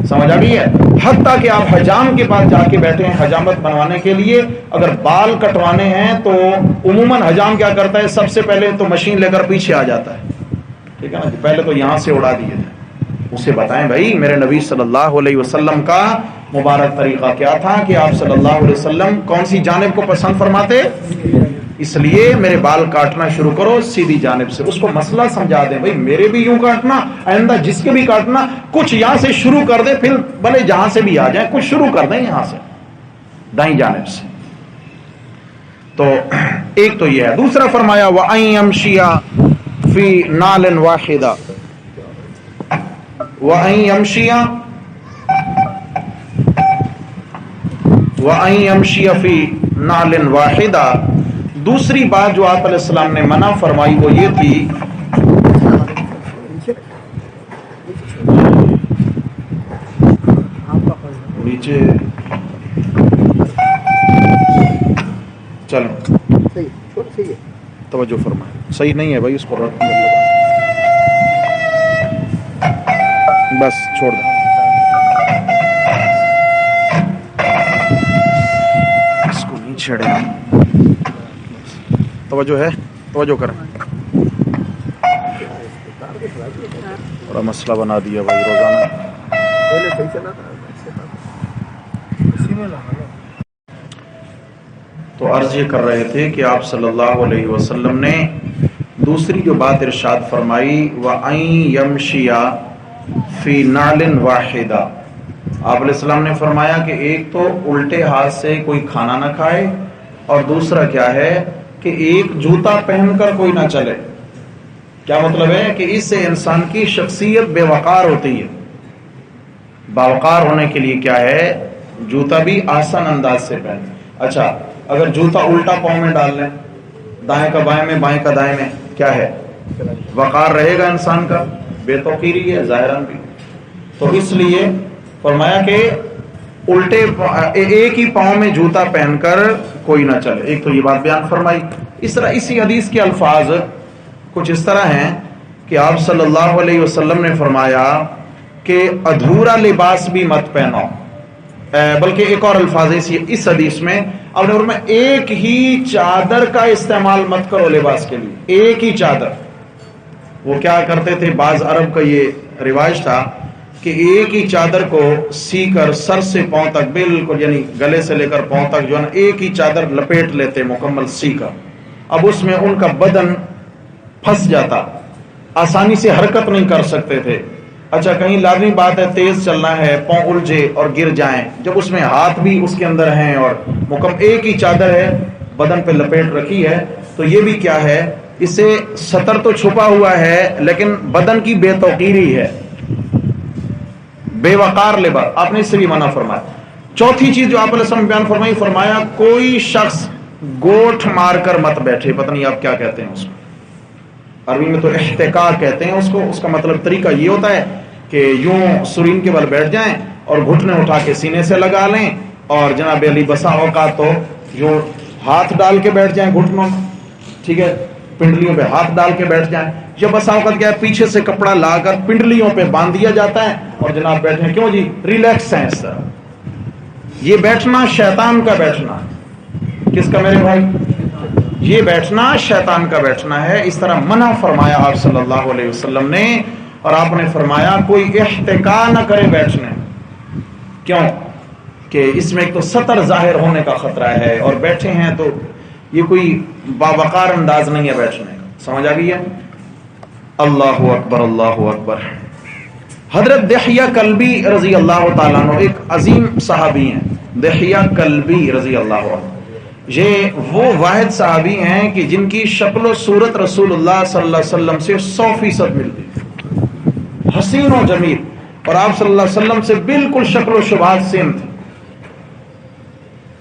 سمجھ آ گئی ہے؟ حتیٰ کہ آپ حجام کے پاس جا کے بیٹھے ہیں حجامت بنوانے کے لیے، اگر بال کٹوانے ہیں تو عموماً حجام کیا کرتا ہے، سب سے پہلے تو مشین لے کر پیچھے آ جاتا ہے. ٹھیک ہے نا، پہلے تو یہاں سے اڑا دیے تھے. اسے بتائیں بھائی میرے نبی صلی اللہ علیہ وسلم کا مبارک طریقہ کیا تھا کہ آپ صلی اللہ علیہ وسلم کون سی جانب کو پسند فرماتے؟ اس لیے میرے بال کاٹنا شروع کرو سیدھی جانب سے. اس کو مسئلہ سمجھا دیں، بھائی میرے بھی یوں کاٹنا، آئندہ جس کے بھی کاٹنا کچھ یہاں سے شروع کر دے، پھر بھلے جہاں سے بھی آ جائیں کچھ شروع کر دیں یہاں سے دائیں جانب سے. تو ایک تو یہ ہے. دوسرا فرمایا وَأَن يَمْشِيَ فِي نَعْلٍ وَاحِدَةٍ، وَأَن يَمْشِيَ فِي نَعْلٍ وَاحِدَةٍ. دوسری بات جو آپ علیہ السلام نے منع فرمائی وہ یہ تھی نیچے چلو توجہ فرمائیں، صحیح نہیں ہے بھائی، اس کو بس چھوڑ دیں، اس کو نہیں چھیڑے. توجہ ہے، توجہ کریں. بڑا مسئلہ بنا دیا بھائی روزانہ. تو عرض یہ کر رہے تھے کہ آپ صلی اللہ علیہ وسلم نے دوسری جو بات ارشاد فرمائی وَأَن يَمْشِيَ فِي نَعْلٍ وَاحِدَةٍ، آپ علیہ السلام نے فرمایا کہ ایک تو الٹے ہاتھ سے کوئی کھانا نہ کھائے، اور دوسرا کیا ہے کہ ایک جوتا پہن کر کوئی نہ چلے. کیا مطلب ہے کہ اس سے انسان کی شخصیت بے وقار ہوتی ہے. باوقار ہونے کے لیے کیا ہے، جوتا بھی آسان انداز سے پہنے. اچھا اگر جوتا الٹا پاؤں میں ڈال لیں، دائیں کا بائیں میں بائیں کا دائیں میں، کیا ہے؟ وقار رہے گا انسان کا؟ بے توقیری ہے ظاہراً بھی۔ تو اس لیے فرمایا کہ الٹے ایک ہی پاؤں میں جوتا پہن کر کوئی نہ چلے۔ ایک تو یہ بات بیان فرمائی۔ اس طرح اسی حدیث کے الفاظ کچھ اس طرح ہیں کہ آپ صلی اللہ علیہ وسلم نے فرمایا کہ ادھورا لباس بھی مت پہنو، بلکہ ایک اور الفاظ اس حدیث میں آپ نے فرمایا ایک ہی چادر کا استعمال مت کرو لباس کے لیے، ایک ہی چادر۔ وہ کیا کرتے تھے، بعض عرب کا یہ رواج تھا کہ ایک ہی چادر کو سی کر سر سے پاؤں تک بالکل، یعنی گلے سے لے کر پاؤں تک جو ہے نا ایک ہی چادر لپیٹ لیتے مکمل سی کر۔ اب اس میں ان کا بدن پھنس جاتا، آسانی سے حرکت نہیں کر سکتے تھے۔ اچھا کہیں لازمی بات ہے تیز چلنا ہے، پاؤں الجھے اور گر جائیں، جب اس میں ہاتھ بھی اس کے اندر ہیں اور مکمل ایک ہی چادر ہے بدن پہ لپیٹ رکھی ہے، تو یہ بھی کیا ہے، اسے ستر تو چھپا ہوا ہے لیکن بدن کی بے توقیری ہے، بے وقار لباس، آپ نے اس سے بھی منع فرمایا۔ چوتھی چیز جو آپ علیہ السلام بیان فرمائی، فرمایا کوئی شخص گوٹھ مار کر مت بیٹھے، پتہ نہیں آپ کیا کہتے ہیں اس کو، عربی میں تو احتکا کہتے ہیں اس کو۔ اس کا مطلب طریقہ یہ ہوتا ہے کہ یوں سرین کے بل بیٹھ جائیں اور گھٹنے اٹھا کے سینے سے لگا لیں، اور جناب علی بسا اوقات تو یوں ہاتھ ڈال کے بیٹھ جائیں گھٹنوں میں، ٹھیک ہے، پنڈلیوں پہ ہاتھ ڈال کے بیٹھ جائیں، یا بسا اوقات کیا ہے پیچھے سے کپڑا لا کر پنڈلیوں پہ باندھ دیا جاتا ہے اور جناب بیٹھے، کیوں جی ریلیکس ہیں اس طرح۔ یہ بیٹھنا شیطان کا بیٹھنا، کس کا میرے بھائی؟ یہ بیٹھنا شیطان کا بیٹھنا ہے، اس طرح منع فرمایا آپ صلی اللہ علیہ وسلم نے۔ اور آپ نے فرمایا کوئی احتکا نہ کرے بیٹھنے، کیوں کہ اس میں ایک تو سطر ظاہر ہونے کا خطرہ ہے، اور بیٹھے ہیں تو یہ کوئی باوقار انداز نہیں ہے بیٹھنے کا، سمجھ آ گئی ہے؟ اللہ اکبر اللہ اکبر۔ حضرت دحیہ کلبی رضی اللہ تعالیٰ عنہ ایک عظیم صحابی ہیں، دحیہ کلبی رضی اللہ عنہ، یہ وہ واحد صحابی ہیں کہ جن کی شکل و صورت رسول اللہ صلی اللہ علیہ وسلم سے 100% ملتی، حسین و جمیل، اور آپ صلی اللہ علیہ وسلم سے بالکل شکل و شباہت سیم تھی۔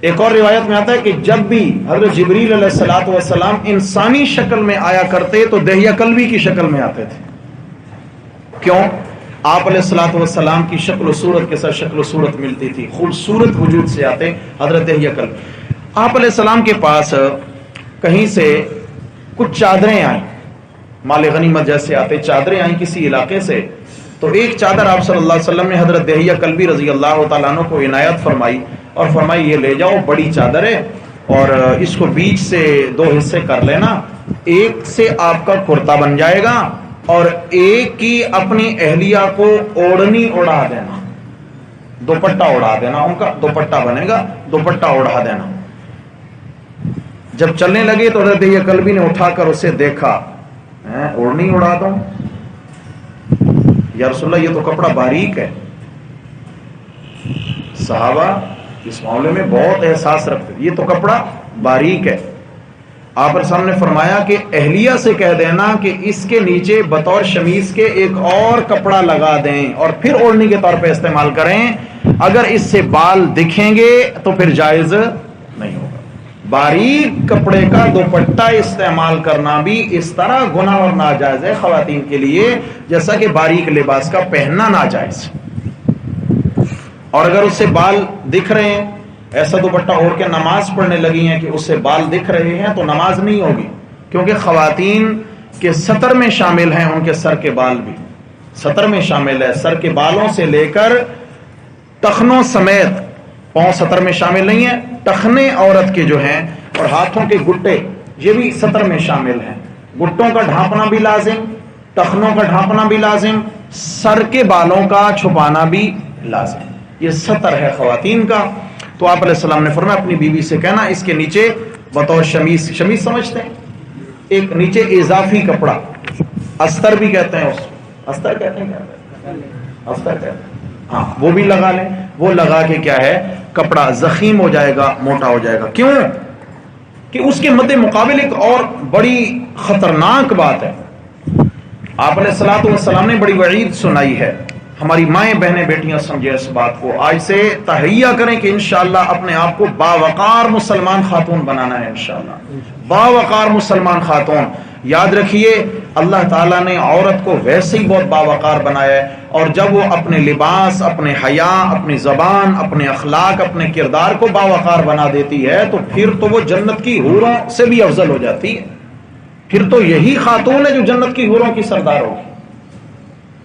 ایک اور روایت میں آتا ہے کہ جب بھی حضرت جبریل علیہ الصلوۃ والسلام انسانی شکل میں آیا کرتے تو دحیہ کلبی کی شکل میں آتے تھے، کیوں؟ آپ علیہ الصلوۃ والسلام کی شکل و صورت کے ساتھ شکل و صورت ملتی تھی، خوبصورت وجود سے آتے حضرت دحیہ کلبی۔ آپ علیہ السلام کے پاس کہیں سے کچھ چادریں آئیں، مال غنیمت جیسے آتے چادریں آئیں کسی علاقے سے، تو ایک چادر آپ صلی اللہ علیہ وسلم نے حضرت دحیہ کلبی رضی اللہ تعالیٰ عنہ کو عنایت فرمائی اور فرمائی یہ لے جاؤ، بڑی چادر ہے اور اس کو بیچ سے 2 حصے کر لینا، ایک سے آپ کا کرتا بن جائے گا اور ایک کی اپنی اہلیہ کو اوڑھنی اڑا دینا، دوپٹہ اڑا دینا، ان کا دوپٹہ بنے گا، دوپٹہ اڑا دینا۔ جب چلنے لگے تو حضرت دحیہ کلبی نے اٹھا کر اسے دیکھا، اوڑھنی اڑا دوں یا رسول اللہ، یہ تو کپڑا باریک ہے۔ صحابہ اس معاملے میں بہت احساس رکھتے، یہ تو کپڑا باریک ہے۔ آپ علیہ السلام نے فرمایا کہ اہلیہ سے کہہ دینا کہ اس کے نیچے بطور شمیز کے ایک اور کپڑا لگا دیں اور پھر اوڑھنی کے طور پہ استعمال کریں، اگر اس سے بال دکھیں گے تو پھر جائز نہیں ہوگا۔ باریک کپڑے کا دوپٹہ استعمال کرنا بھی اس طرح گناہ اور ناجائز ہے خواتین کے لیے جیسا کہ باریک لباس کا پہننا ناجائز۔ اور اگر اس سے بال دکھ رہے ہیں، ایسا دوپٹہ اوڑھ کے نماز پڑھنے لگی ہیں کہ اس سے بال دکھ رہے ہیں، تو نماز نہیں ہوگی، کیونکہ خواتین کے سطر میں شامل ہیں ان کے سر کے بال بھی، سطر میں شامل ہے، سر کے بالوں سے لے کر ٹخنوں سمیت، پاؤں سطر میں شامل نہیں ہے، ٹخنے عورت کے جو ہیں اور ہاتھوں کے گٹے یہ بھی سطر میں شامل ہیں، گٹوں کا ڈھانپنا بھی لازم، ٹخنوں کا ڈھانپنا بھی لازم، سر کے بالوں کا چھپانا بھی لازم، یہ سطر ہے خواتین کا۔ تو آپ علیہ السلام نے فرمایا اپنی بیوی سے کہنا اس کے نیچے بطور شمیز، شمیز سمجھتے ہیں، ایک نیچے اضافی کپڑا، استر بھی کہتے ہیں، اس استر کہتے ہیں، استر کہتے ہیں، ہاں وہ بھی لگا لیں، وہ لگا کے کیا ہے کپڑا زخیم ہو جائے گا، موٹا ہو جائے گا، کیوں کہ اس کے مد مقابل ایک اور بڑی خطرناک بات ہے۔ آپ علیہ الصلوۃ والسلام نے بڑی وعید سنائی ہے ہماری مائیں بہنیں بیٹیاں سمجھیں اس بات کو، آج سے تہیہ کریں کہ انشاءاللہ اپنے آپ کو باوقار مسلمان خاتون بنانا ہے، انشاءاللہ باوقار مسلمان خاتون۔ یاد رکھیے اللہ تعالیٰ نے عورت کو ویسے ہی بہت باوقار بنایا ہے، اور جب وہ اپنے لباس، اپنے حیا، اپنی زبان، اپنے اخلاق، اپنے کردار کو باوقار بنا دیتی ہے تو پھر تو وہ جنت کی حوروں سے بھی افضل ہو جاتی ہے، پھر تو یہی خاتون ہے جو جنت کی حوروں کی سردار ہوگی۔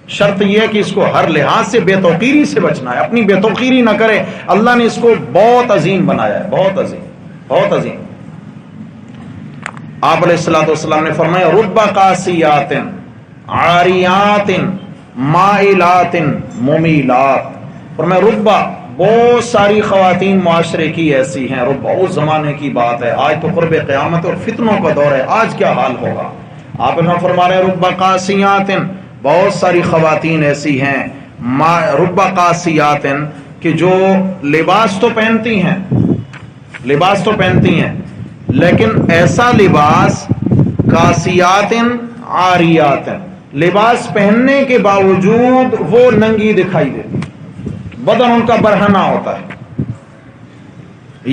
شرط یہ ہے کہ اس کو ہر لحاظ سے بے توقیری سے بچنا ہے، اپنی بے توقیری نہ کرے۔ اللہ نے اس کو بہت عظیم بنایا ہے، بہت عظیم، بہت عظیم۔ آپ علیہ الصلوۃ والسلام نے فرمایا رب قاسیات عاریات مائلات ممیلات، فرمایا ربا، بہت ساری خواتین معاشرے کی ایسی ہیں، ربا اس زمانے کی بات ہے، آج تو قرب قیامت اور فتنوں کا دور ہے، آج کیا حال ہوگا۔ آپ نے فرما رہے ربا قاسیات، بہت ساری خواتین ایسی ہیں، ربا قاسیات، کہ جو لباس تو پہنتی ہیں، لباس تو پہنتی ہیں، لیکن ایسا لباس قاسیات عاریات، لباس پہننے کے باوجود وہ ننگی دکھائی دیتی، بدن ان کا برہنہ ہوتا ہے،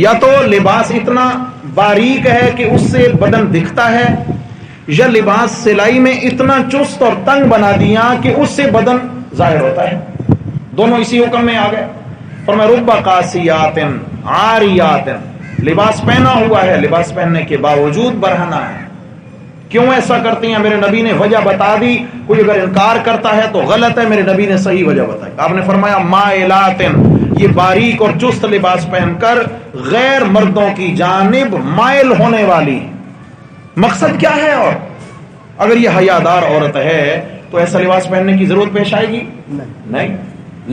یا تو لباس اتنا باریک ہے کہ اس سے بدن دکھتا ہے، یا لباس سلائی میں اتنا چست اور تنگ بنا دیا کہ اس سے بدن ظاہر ہوتا ہے، دونوں اسی حکم میں آ گئے۔ فرمایا رب قاسیات عاریات، لباس پہنا ہوا ہے، لباس پہننے کے باوجود برہنہ ہے۔ کیوں ایسا کرتی ہیں؟ میرے نبی نے وجہ بتا دی، کوئی اگر انکار کرتا ہے تو غلط ہے، میرے نبی نے صحیح وجہ بتائی۔ آپ نے فرمایا مائلات، یہ باریک اور چست لباس پہن کر غیر مردوں کی جانب مائل ہونے والی۔ مقصد کیا ہے؟ اور اگر یہ حیادار عورت ہے تو ایسا لباس پہننے کی ضرورت پیش آئے گی؟ نہیں،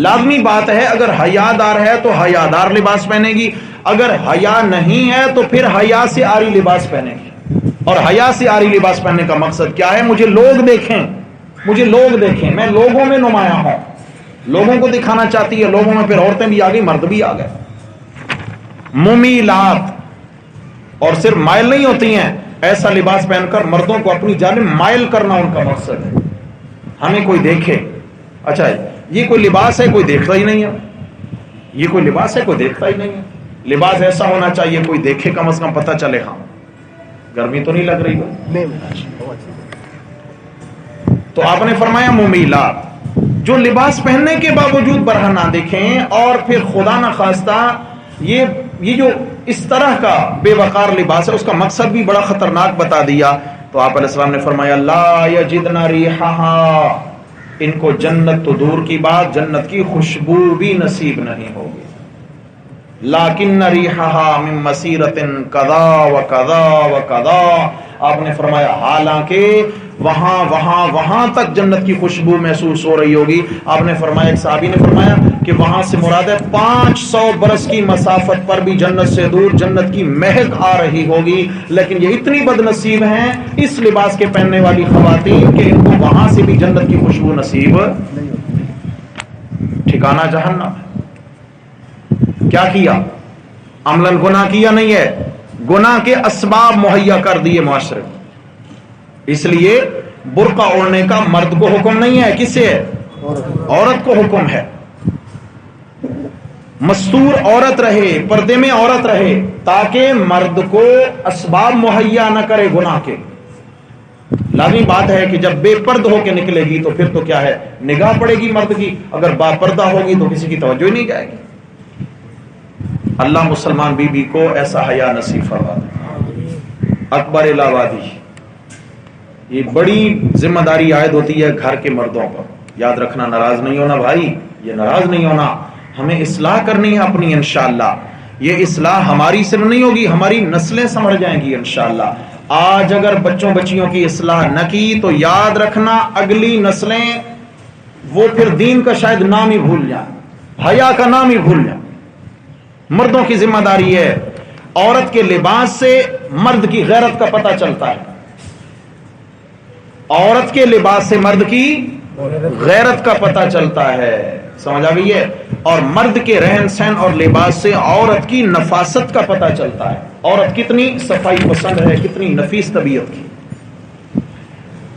لازمی بات ہے اگر حیادار ہے تو حیادار لباس پہنے گی، اگر حیا نہیں ہے تو پھر حیا سے آری لباس پہنے گی۔ اور حیا سے آری لباس پہننے کا مقصد کیا ہے؟ مجھے لوگ دیکھیں، مجھے لوگ دیکھیں، میں لوگوں میں نمایاں ہوں، لوگوں کو دکھانا چاہتی ہے، لوگوں میں پھر عورتیں بھی آ گئی، مرد بھی آ گئے۔ ممیلات، اور صرف مائل نہیں ہوتی ہیں، ایسا لباس پہن کر مردوں کو اپنی جانب مائل کرنا ان کا مقصد ہے، ہمیں کوئی دیکھے۔ اچھا یہ کوئی لباس ہے کوئی دیکھتا ہی نہیں ہے، یہ کوئی لباس ہے کوئی دیکھتا ہی نہیں ہے، لباس ایسا ہونا چاہیے کوئی دیکھے، کم از کم پتہ چلے ہاں گرمی تو نہیں لگ رہی ہے۔ تو آپ نے فرمایا ممیلات، جو لباس پہننے کے باوجود برہنہ دکھیں، اور پھر خدا نخواستہ یہ جو اس طرح کا بے وقار لباس ہے اس کا مقصد بھی بڑا خطرناک بتا دیا۔ تو آپ علیہ السلام نے فرمایا لا یجدن ریحہا، ان کو جنت تو دور کی بات، جنت کی خوشبو بھی نصیب نہیں ہوگی۔ لیکن ریحہا من مسیرۃ کذا و کذا و کذا، آپ نے فرمایا حالانکہ وہاں تک جنت کی خوشبو محسوس ہو رہی ہوگی۔ آپ نے فرمایا، ایک صحابی نے فرمایا کہ وہاں سے مراد ہے 500 برس کی مسافت پر بھی جنت سے دور جنت کی مہک آ رہی ہوگی، لیکن یہ اتنی بد نصیب ہیں اس لباس کے پہننے والی خواتین کہ ان کو وہاں سے بھی جنت کی خوشبو نصیب نہیں ہوتی، ٹھکانہ جہنم۔ کیا کیا؟ عملاً گناہ کیا نہیں ہے، گناہ کے اسباب مہیا کر دیے معاشرے کو۔ اس لیے برقع اوڑھنے کا مرد کو حکم نہیں ہے، کس سے ہے؟ عورت کو حکم ہے۔ مستور عورت رہے، پردے میں عورت رہے، تاکہ مرد کو اسباب مہیا نہ کرے گناہ کے۔ لازمی بات ہے کہ جب بے پرد ہو کے نکلے گی تو پھر تو کیا ہے، نگاہ پڑے گی مرد کی، اگر با پردہ ہوگی تو کسی کی توجہ ہی نہیں جائے گی۔ اللہ مسلمان بی بی کو ایسا حیا نصیب فرما دے۔ اکبر الہوادی، یہ بڑی ذمہ داری عائد ہوتی ہے گھر کے مردوں پر، یاد رکھنا، ناراض نہیں ہونا بھائی، یہ ناراض نہیں ہونا، ہمیں اصلاح کرنی ہے اپنی انشاءاللہ۔ یہ اصلاح ہماری صرف نہیں ہوگی، ہماری نسلیں سنور جائیں گی انشاءاللہ۔ آج اگر بچوں بچیوں کی اصلاح نہ کی تو یاد رکھنا اگلی نسلیں وہ پھر دین کا شاید نام ہی بھول جائیں، حیا کا نام ہی بھول جائیں۔ مردوں کی ذمہ داری ہے، عورت کے لباس سے مرد کی غیرت کا پتہ چلتا ہے، عورت کے لباس سے مرد کی غیرت کا پتہ چلتا ہے، سمجھ آ گئی ہے؟ اور مرد کے رہن سہن اور لباس سے عورت کی نفاست کا پتہ چلتا ہے، عورت کتنی صفائی پسند ہے، کتنی نفیس طبیعت کی۔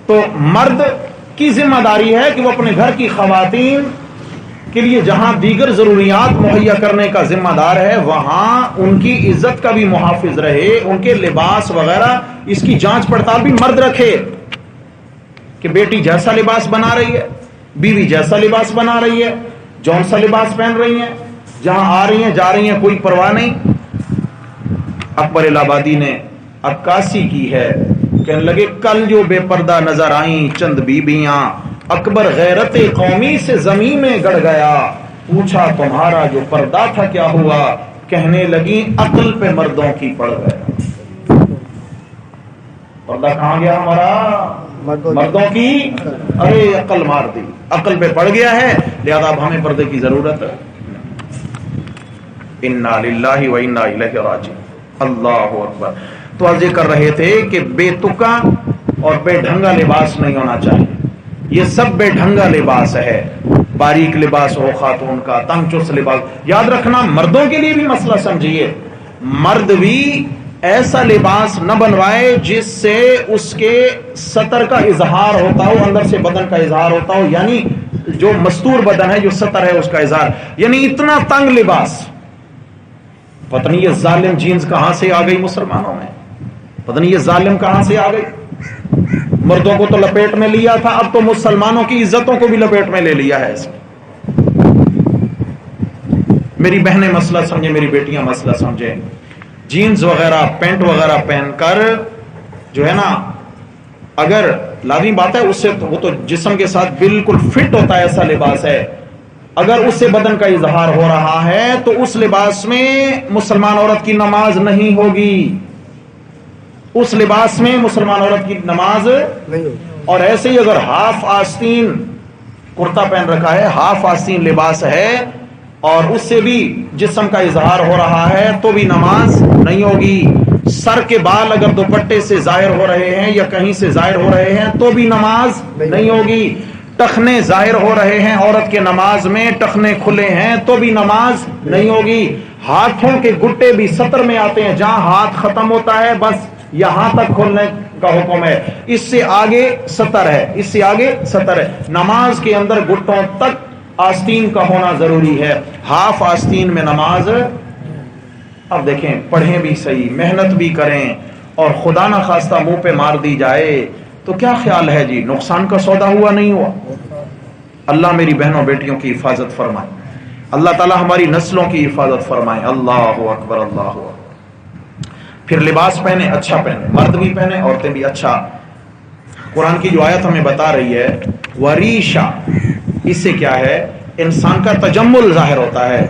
تو مرد کی ذمہ داری ہے کہ وہ اپنے گھر کی خواتین کے لیے جہاں دیگر ضروریات مہیا کرنے کا ذمہ دار ہے وہاں ان کی عزت کا بھی محافظ رہے، ان کے لباس وغیرہ اس کی جانچ پڑتال بھی مرد رکھے کہ بیٹی جیسا لباس بنا رہی ہے، بیوی جیسا لباس بنا رہی ہے، جون سا لباس پہن رہی ہیں، جہاں آ رہی ہیں جا رہی ہیں کوئی پرواہ نہیں۔ اکبر الہ آبادی نے عکاسی کی ہے، کہنے لگے کل جو بے پردہ نظر آئیں چند بیویاں، اکبر غیرت قومی سے زمین میں گڑ گیا، پوچھا تمہارا جو پردہ تھا کیا ہوا، کہنے لگی عقل پہ مردوں کی پڑ گیا۔ پردہ کہاں گیا ہمارا؟ مردوں کی، ارے عقل مار دی، عقل پہ پڑ گیا ہے، لہذا اب ہمیں پردے کی ضرورت ہے۔ انا للہ و انا الیہ راجعون۔ اللہ اکبر۔ تو عرض کر رہے تھے کہ بے تکا اور بے ڈھنگا لباس نہیں ہونا چاہیے، یہ سب بے ڈھنگا لباس ہے، باریک لباس ہو خاتون کا، تنگ چست لباس۔ یاد رکھنا مردوں کے لیے بھی مسئلہ سمجھیے، مرد بھی ایسا لباس نہ بنوائے جس سے اس کے سطر کا اظہار ہوتا ہو، اندر سے بدن کا اظہار ہوتا ہو، یعنی جو مستور بدن ہے، جو سطر ہے اس کا اظہار، یعنی اتنا تنگ لباس۔ پتہ نہیں یہ ظالم جینز کہاں سے آ گئی مسلمانوں میں، پتہ نہیں یہ ظالم کہاں سے آ گئی۔ مردوں کو تو لپیٹ میں لیا تھا، اب تو مسلمانوں کی عزتوں کو بھی لپیٹ میں لے لیا ہے اس میں۔ میری بہنیں مسئلہ سمجھیں، میری بیٹیاں مسئلہ سمجھیں، جینز وغیرہ پینٹ وغیرہ پہن کر جو ہے نا، اگر لازمی بات ہے اس سے وہ تو جسم کے ساتھ بالکل فٹ ہوتا ہے، ایسا لباس ہے، اگر اس سے بدن کا اظہار ہو رہا ہے تو اس لباس میں مسلمان عورت کی نماز نہیں ہوگی، اس لباس میں مسلمان عورت کی نماز نہیں ہوگی۔ اور ایسے ہی اگر ہاف آستین کرتا پہن رکھا ہے، ہاف آستین لباس ہے اور اس سے بھی جسم کا اظہار ہو رہا ہے تو بھی نماز نہیں ہوگی۔ سر کے بال اگر دوپٹے سے ظاہر ہو رہے ہیں یا کہیں سے ظاہر ہو رہے ہیں تو بھی نماز نہیں ہوگی۔ ٹخنے ظاہر ہو رہے ہیں عورت کے نماز میں، ٹخنے کھلے ہیں تو بھی نماز نہیں ہوگی۔ ہاتھوں کے گٹے بھی سطر میں آتے ہیں، جہاں ہاتھ ختم ہوتا ہے بس یہاں تک کھولنے کا حکم ہے، اس سے آگے سطر ہے، اس سے آگے سطر ہے۔ نماز کے اندر گٹوں تک آستین کا ہونا ضروری ہے، ہاف آستین میں نماز۔ اب دیکھیں، پڑھیں بھی صحیح، محنت بھی کریں، اور خدا نہ خواستہ منہ پہ مار دی جائے تو کیا خیال ہے جی، نقصان کا سودا ہوا نہیں ہوا؟ اللہ میری بہنوں بیٹیوں کی حفاظت فرمائے، اللہ تعالی ہماری نسلوں کی حفاظت فرمائے۔ اللہ اکبر، اللہ اکبر۔ پھر لباس پہنے، اچھا پہنے، مرد بھی پہنے عورتیں بھی اچھا۔ قرآن کی جو آیت ہمیں بتا رہی ہے وریشا، اس سے کیا ہے؟ انسان کا تجمل ظاہر ہوتا ہے،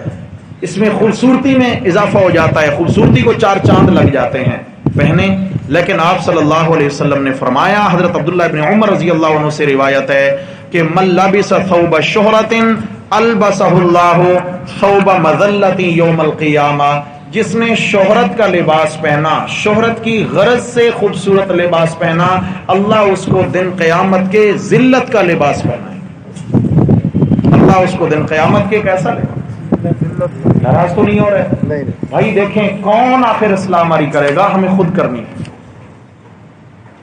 اس میں خوبصورتی میں اضافہ ہو جاتا ہے، خوبصورتی کو چار چاند لگ جاتے ہیں پہنے۔ لیکن آپ صلی اللہ علیہ وسلم نے فرمایا، حضرت عبداللہ ابن عمر رضی اللہ عنہ سے روایت ہے کہ من لبس ثوب شہرت البسہ اللہ ثوب مذلت یوم القیامہ، جس نے شہرت کا لباس پہنا، شہرت کی غرض سے خوبصورت لباس پہنا، اللہ اس کو دن قیامت کے ذلت کا لباس پہنائے، اللہ اس کو دن قیامت کے کیسا لباس۔ ناراض تو نہیں ہو رہے بھائی؟ دیکھیں کون آخر اصلاح ہماری کرے گا، ہمیں خود کرنی ہے۔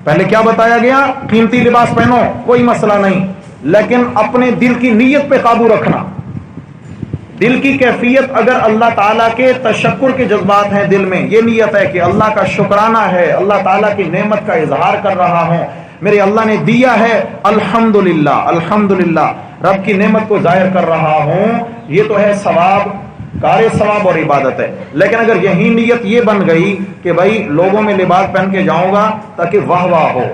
پہلے کیا بتایا گیا؟ قیمتی لباس پہنو، کوئی مسئلہ نہیں، لیکن اپنے دل کی نیت پہ قابو رکھنا۔ دل کی کیفیت اگر اللہ تعالیٰ کے تشکر کے جذبات ہیں دل میں، یہ نیت ہے کہ اللہ کا شکرانہ ہے، اللہ تعالیٰ کی نعمت کا اظہار کر رہا ہوں، میرے اللہ نے دیا ہے، الحمدللہ الحمدللہ، رب کی نعمت کو ظاہر کر رہا ہوں، یہ تو ہے ثواب، کار ثواب اور عبادت ہے۔ لیکن اگر یہی نیت یہ بن گئی کہ بھائی لوگوں میں لباس پہن کے جاؤں گا تاکہ واہ واہ ہو،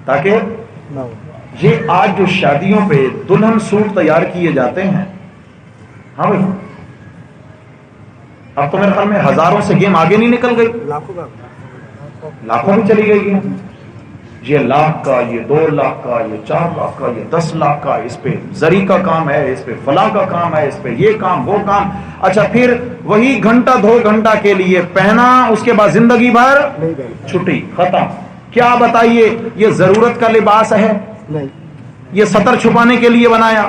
تاکہ یہ آج جو شادیوں پہ دلہن سوٹ تیار کیے جاتے ہیں، ہاں بھائی، اب تو میرے خیال میں ہزاروں سے گیم آگے نہیں نکل گئی، لاکھوں میں چلی گئی ہے، یہ لاکھ کا، یہ 2 لاکھ کا، یہ 4 لاکھ کا، یہ 10 لاکھ کا، اس پہ زری کا کام ہے، اس پہ فلاں کا کام ہے، اس پہ یہ کام وہ کام۔ اچھا پھر وہی گھنٹہ 2 گھنٹہ کے لیے پہنا، اس کے بعد زندگی بھر چھٹی ختم۔ کیا بتائیے یہ ضرورت کا لباس ہے؟ یہ سطر چھپانے کے لیے بنایا؟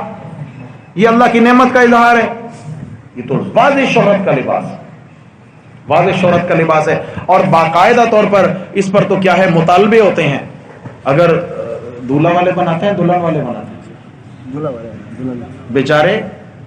یہ اللہ کی نعمت کا اظہار ہے؟ یہ تو واضح شہرت کا لباس، واضح شہرت کا لباس ہے۔ اور باقاعدہ طور پر اس پر تو کیا ہے، مطالبے ہوتے ہیں، اگر دولہا والے بناتے ہیں، دلہن والے بناتے ہیں، بیچارے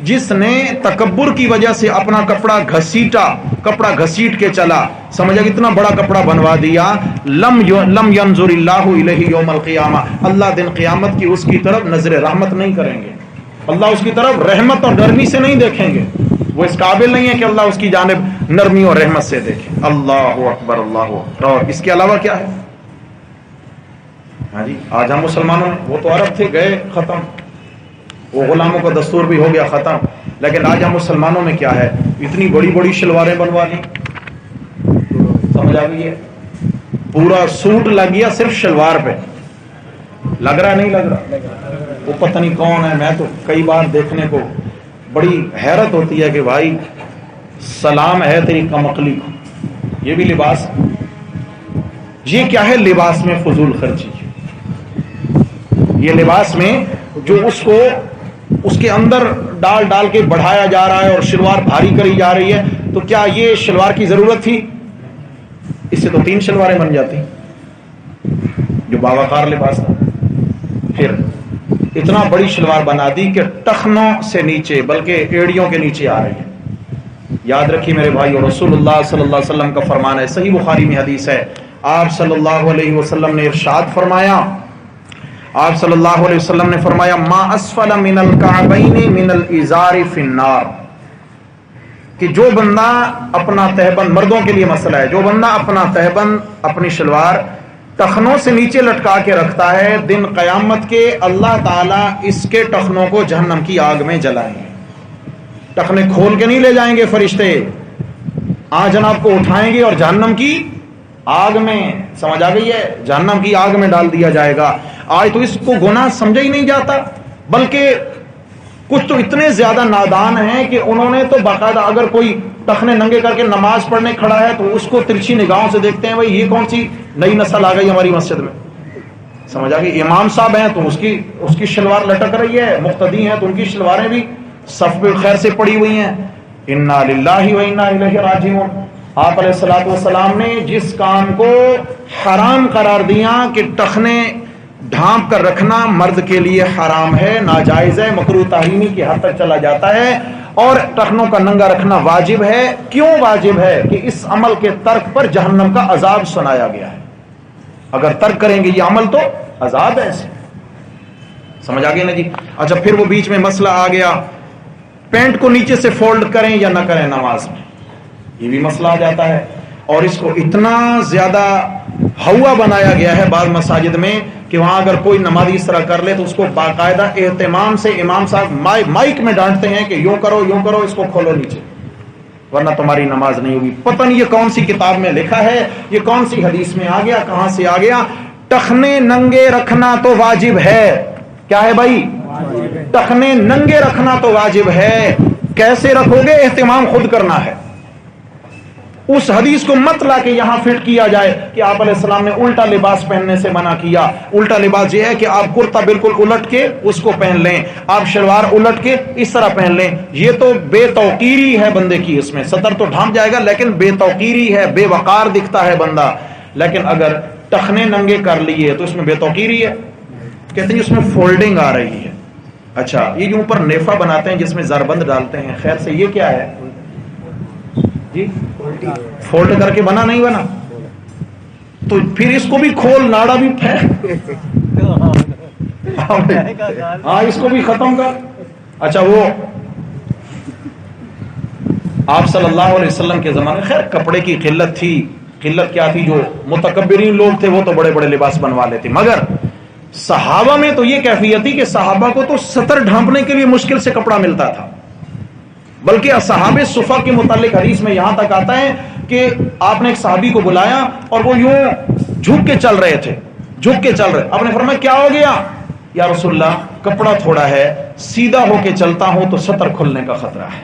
جس نے تکبر کی وجہ سے اپنا کپڑا گھسیٹ کے چلا، سمجھا کتنا بڑا کپڑا بنوا دیا، لم ینظر اللہ الیہ یوم القیامہ، اللہ دن قیامت کی اس کی طرف نظر رحمت نہیں کریں گے، اللہ اس کی طرف رحمت اور نرمی سے نہیں دیکھیں گے، وہ اس قابل نہیں ہے کہ اللہ اس کی جانب نرمی اور رحمت سے دیکھے۔ اللہ اکبر اللہ اکبر۔ اور اس کے علاوہ کیا ہے؟ ہاں جی، آج ہم مسلمانوں وہ تو عرب تھے، گئے ختم، وہ غلاموں کا دستور بھی ہو گیا ختم، لیکن آج ہم مسلمانوں میں کیا ہے؟ اتنی بڑی بڑی شلواریں بنوا لی، سمجھ آ گئی ہے، پورا سوٹ لگ گیا صرف شلوار پہ، لگ رہا نہیں لگ رہا؟ وہ پتہ نہیں کون ہے، میں تو کئی بار دیکھنے کو بڑی حیرت ہوتی ہے کہ بھائی سلام ہے تیری کمقلی کو، یہ بھی لباس، یہ کیا ہے؟ لباس میں فضول خرچی، یہ لباس میں جو اس کو اس کے اندر ڈال کے بڑھایا جا رہا ہے اور شلوار بھاری کری جا رہی ہے، تو کیا یہ شلوار کی ضرورت تھی؟ اس سے تو 3 شلواریں بن جاتی جو باوقار لباس تھا۔ پھر اتنا بڑی شلوار بنا دی کہ ٹخنوں سے نیچے بلکہ ایڑیوں کے نیچے آ رہی ہے۔ یاد رکھیے میرے بھائی، اور رسول اللہ صلی اللہ علیہ وسلم کا فرمان ہے، صحیح بخاری میں حدیث ہے، آپ صلی اللہ علیہ وسلم نے ارشاد فرمایا، آپ صلی اللہ علیہ وسلم نے فرمایا، ما اسفل من الکعبین من الازار فی النار، کہ جو بندہ اپنا تہبند، مردوں کے لیے مسئلہ ہے، جو بندہ اپنا تہبند، اپنی شلوار ٹخنوں سے نیچے لٹکا کے رکھتا ہے، دن قیامت کے اللہ تعالیٰ اس کے ٹخنوں کو جہنم کی آگ میں جلائیں گے۔ ٹخنے کھول کے نہیں لے جائیں گے فرشتے، جناب کو اٹھائیں گے اور جہنم کی آگ میں، سمجھ آ گئی ہے، جہنم کی آگ میں ڈال دیا جائے گا۔ آج تو اس کو گناہ سمجھا ہی نہیں جاتا، بلکہ کچھ تو اتنے زیادہ نادان ہیں کہ انہوں نے تو باقاعدہ اگر کوئی ٹخنے ننگے کر کے نماز پڑھنے کھڑا ہے تو اس کو ترچھی نگاہوں سے دیکھتے ہیں، بھائی یہ کون سی نئی نسل آ گئی ہماری مسجد میں، سمجھ آ گئی۔ امام صاحب ہیں تو اس کی شلوار لٹک رہی ہے، مقتدی ہیں تو ان کی شلواریں بھی صف بالخیر سے پڑی ہوئی ہیں۔ انا للہ و انا الیہ راجعون۔ آپ علیہ الصلوۃ والسلام نے جس کام کو حرام قرار دیا کہ ٹخنے ڈھانپ کر رکھنا مرد کے لیے حرام ہے، ناجائز ہے، مکروہ تحریمی کی حد تک چلا جاتا ہے، اور ٹخنوں کا ننگا رکھنا واجب ہے۔ کیوں واجب ہے؟ کہ اس عمل کے ترک پر جہنم کا عذاب سنایا گیا ہے، اگر ترک کریں گے یہ عمل تو عذاب ہے، سمجھ آ گئی نا جی۔ اچھا، پھر وہ بیچ میں مسئلہ آ گیا، پینٹ کو نیچے سے فولڈ کریں یا نہ کریں نماز میں، یہ بھی مسئلہ آ جاتا ہے، اور اس کو اتنا زیادہ ہوا بنایا گیا ہے بعض مساجد میں کہ وہاں اگر کوئی نمازی اس طرح کر لے تو اس کو باقاعدہ اہتمام سے امام صاحب مائک میں ڈانٹتے ہیں کہ یوں کرو، اس کو کھولو نیچے، ورنہ تمہاری نماز نہیں ہوگی۔ پتہ نہیں یہ کون سی کتاب میں لکھا ہے، یہ کون سی حدیث میں آ گیا، کہاں سے آ گیا؟ ٹخنے ننگے رکھنا تو واجب ہے، کیا ہے بھائی؟ ٹخنے ننگے رکھنا تو واجب ہے، کیسے رکھو گے؟ اہتمام خود کرنا ہے۔ اس حدیث کو مت لا کے یہاں فٹ کیا جائے کہ آپ علیہ السلام نے الٹا لباس پہننے سے منع کیا۔ الٹا لباس یہ ہے کہ آپ کرتا بالکل الٹ کے اس کو پہن لیں، آپ شلوار الٹ کے اس طرح پہن لیں، یہ تو بے توقیری ہے بندے کی، اس میں سطر تو ڈھانپ جائے گا لیکن بے توقیری ہے، بے وقار دکھتا ہے بندہ۔ لیکن اگر ٹخنے ننگے کر لیے تو اس میں بے توقیری ہے، کہتے ہیں اس میں فولڈنگ آ رہی ہے۔ اچھا، یہ جو اوپر نیفا بناتے ہیں جس میں زربند ڈالتے ہیں، خیر سے یہ کیا ہے جی؟ فولڈ کر کے بنا نہیں بنا، تو پھر اس کو بھی کھول، ناڑا بھی پھینک، ہاں اس کو بھی ختم کر۔ اچھا، وہ آپ صلی اللہ علیہ وسلم کے زمانے، خیر کپڑے کی قلت تھی، قلت کیا تھی، جو متکبرین لوگ تھے وہ تو بڑے بڑے لباس بنوا لیتے، مگر صحابہ میں تو یہ کیفیت تھی کہ صحابہ کو تو سطر ڈھانپنے کے لیے مشکل سے کپڑا ملتا تھا، بلکہ اصحاب صفا کے متعلق حدیث میں یہاں تک آتا ہے کہ آپ نے ایک صحابی کو بلایا اور وہ یوں جھک کے چل رہے تھے، آپ نے فرمایا کیا ہو گیا؟ یا رسول اللہ کپڑا تھوڑا ہے، سیدھا ہو کے چلتا ہوں تو سطر کھلنے کا خطرہ ہے،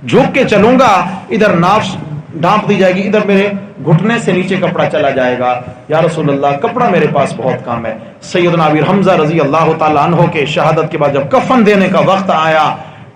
جھک کے چلوں گا ادھر ناف ڈھانپ دی جائے گی، ادھر میرے گھٹنے سے نیچے کپڑا چلا جائے گا، یا رسول اللہ کپڑا میرے پاس بہت کام ہے۔ سیدنا ابی حمزہ رضی اللہ تعالیٰ عنہ کے شہادت کے بعد جب کفن دینے کا وقت آیا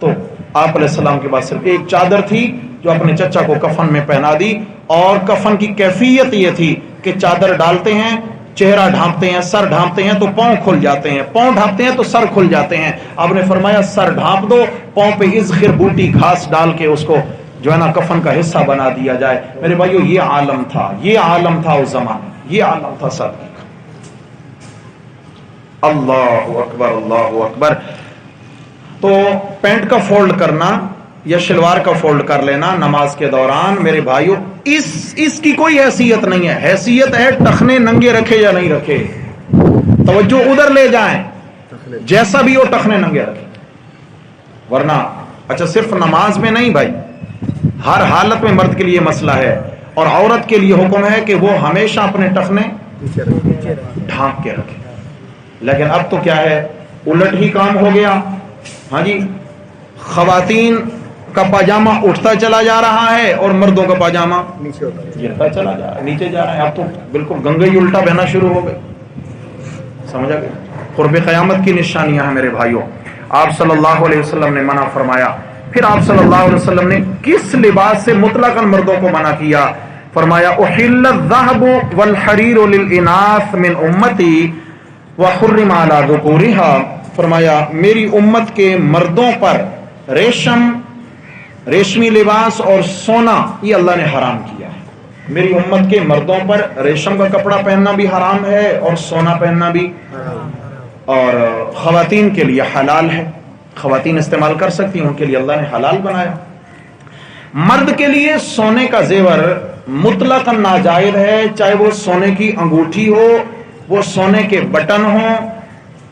تو آپ علیہ السلام کے پاس صرف ایک چادر تھی جو اپنے چچا کو کفن میں پہنا دی، اور کفن کی کیفیت یہ تھی کہ چادر ڈالتے ہیں، چہرہ ڈھانپتے ہیں، سر ڈھانپتے ہیں تو پاؤں کھل جاتے ہیں، پاؤں ڈھانپتے ہیں تو سر کھل جاتے ہیں. آپ نے فرمایا سر ڈھانپ دو، پاؤں پہ اذخر بوٹی گھاس ڈال کے اس کو جو ہے نا کفن کا حصہ بنا دیا جائے. میرے بھائیو یہ عالم تھا، یہ عالم تھا اس زمانے، یہ عالم تھا سادگی کا. اللہ اکبر اللہ اکبر. تو پینٹ کا فولڈ کرنا یا شلوار کا فولڈ کر لینا نماز کے دوران میرے بھائیو اس کی کوئی حیثیت نہیں ہے. حیثیت ہے ٹخنے ننگے رکھے یا نہیں رکھے. توجہ ادھر لے جائیں، جیسا بھی ہو ٹخنے ننگے رکھے. ورنہ اچھا صرف نماز میں نہیں بھائی، ہر حالت میں مرد کے لیے مسئلہ ہے، اور عورت کے لیے حکم ہے کہ وہ ہمیشہ اپنے ٹخنے ڈھانپ کے رکھے. لیکن اب تو کیا ہے، الٹ ہی کام ہو گیا. ہاں جی، خواتین کا پاجامہ اٹھتا چلا جا رہا ہے اور مردوں کا پاجامہ گرتا چلا جا رہا ہے، نیچے جا رہا ہے. اب تو بالکل گنگے ہی الٹا بہنا شروع ہو گئے. سمجھا گیا؟ قرب قیامت کی نشانیاں ہیں میرے بھائیوں. آپ صلی اللہ علیہ وسلم نے منع فرمایا. پھر آپ صلی اللہ علیہ وسلم نے کس لباس سے مطلقاً مردوں کو منع کیا؟ فرمایا احل الذهب والحرير للاناث من امتی وحرم على ذکورها. فرمایا میری امت کے مردوں پر ریشمی لباس اور سونا یہ اللہ نے حرام کیا ہے. میری امت کے مردوں پر ریشم کا کپڑا پہننا بھی حرام ہے اور سونا پہننا بھی، اور خواتین کے لیے حلال ہے، خواتین استعمال کر سکتی ہیں، ان کے لیے اللہ نے حلال بنایا. مرد کے لیے سونے کا زیور مطلق ناجائز ہے، چاہے وہ سونے کی انگوٹھی ہو، وہ سونے کے بٹن ہوں،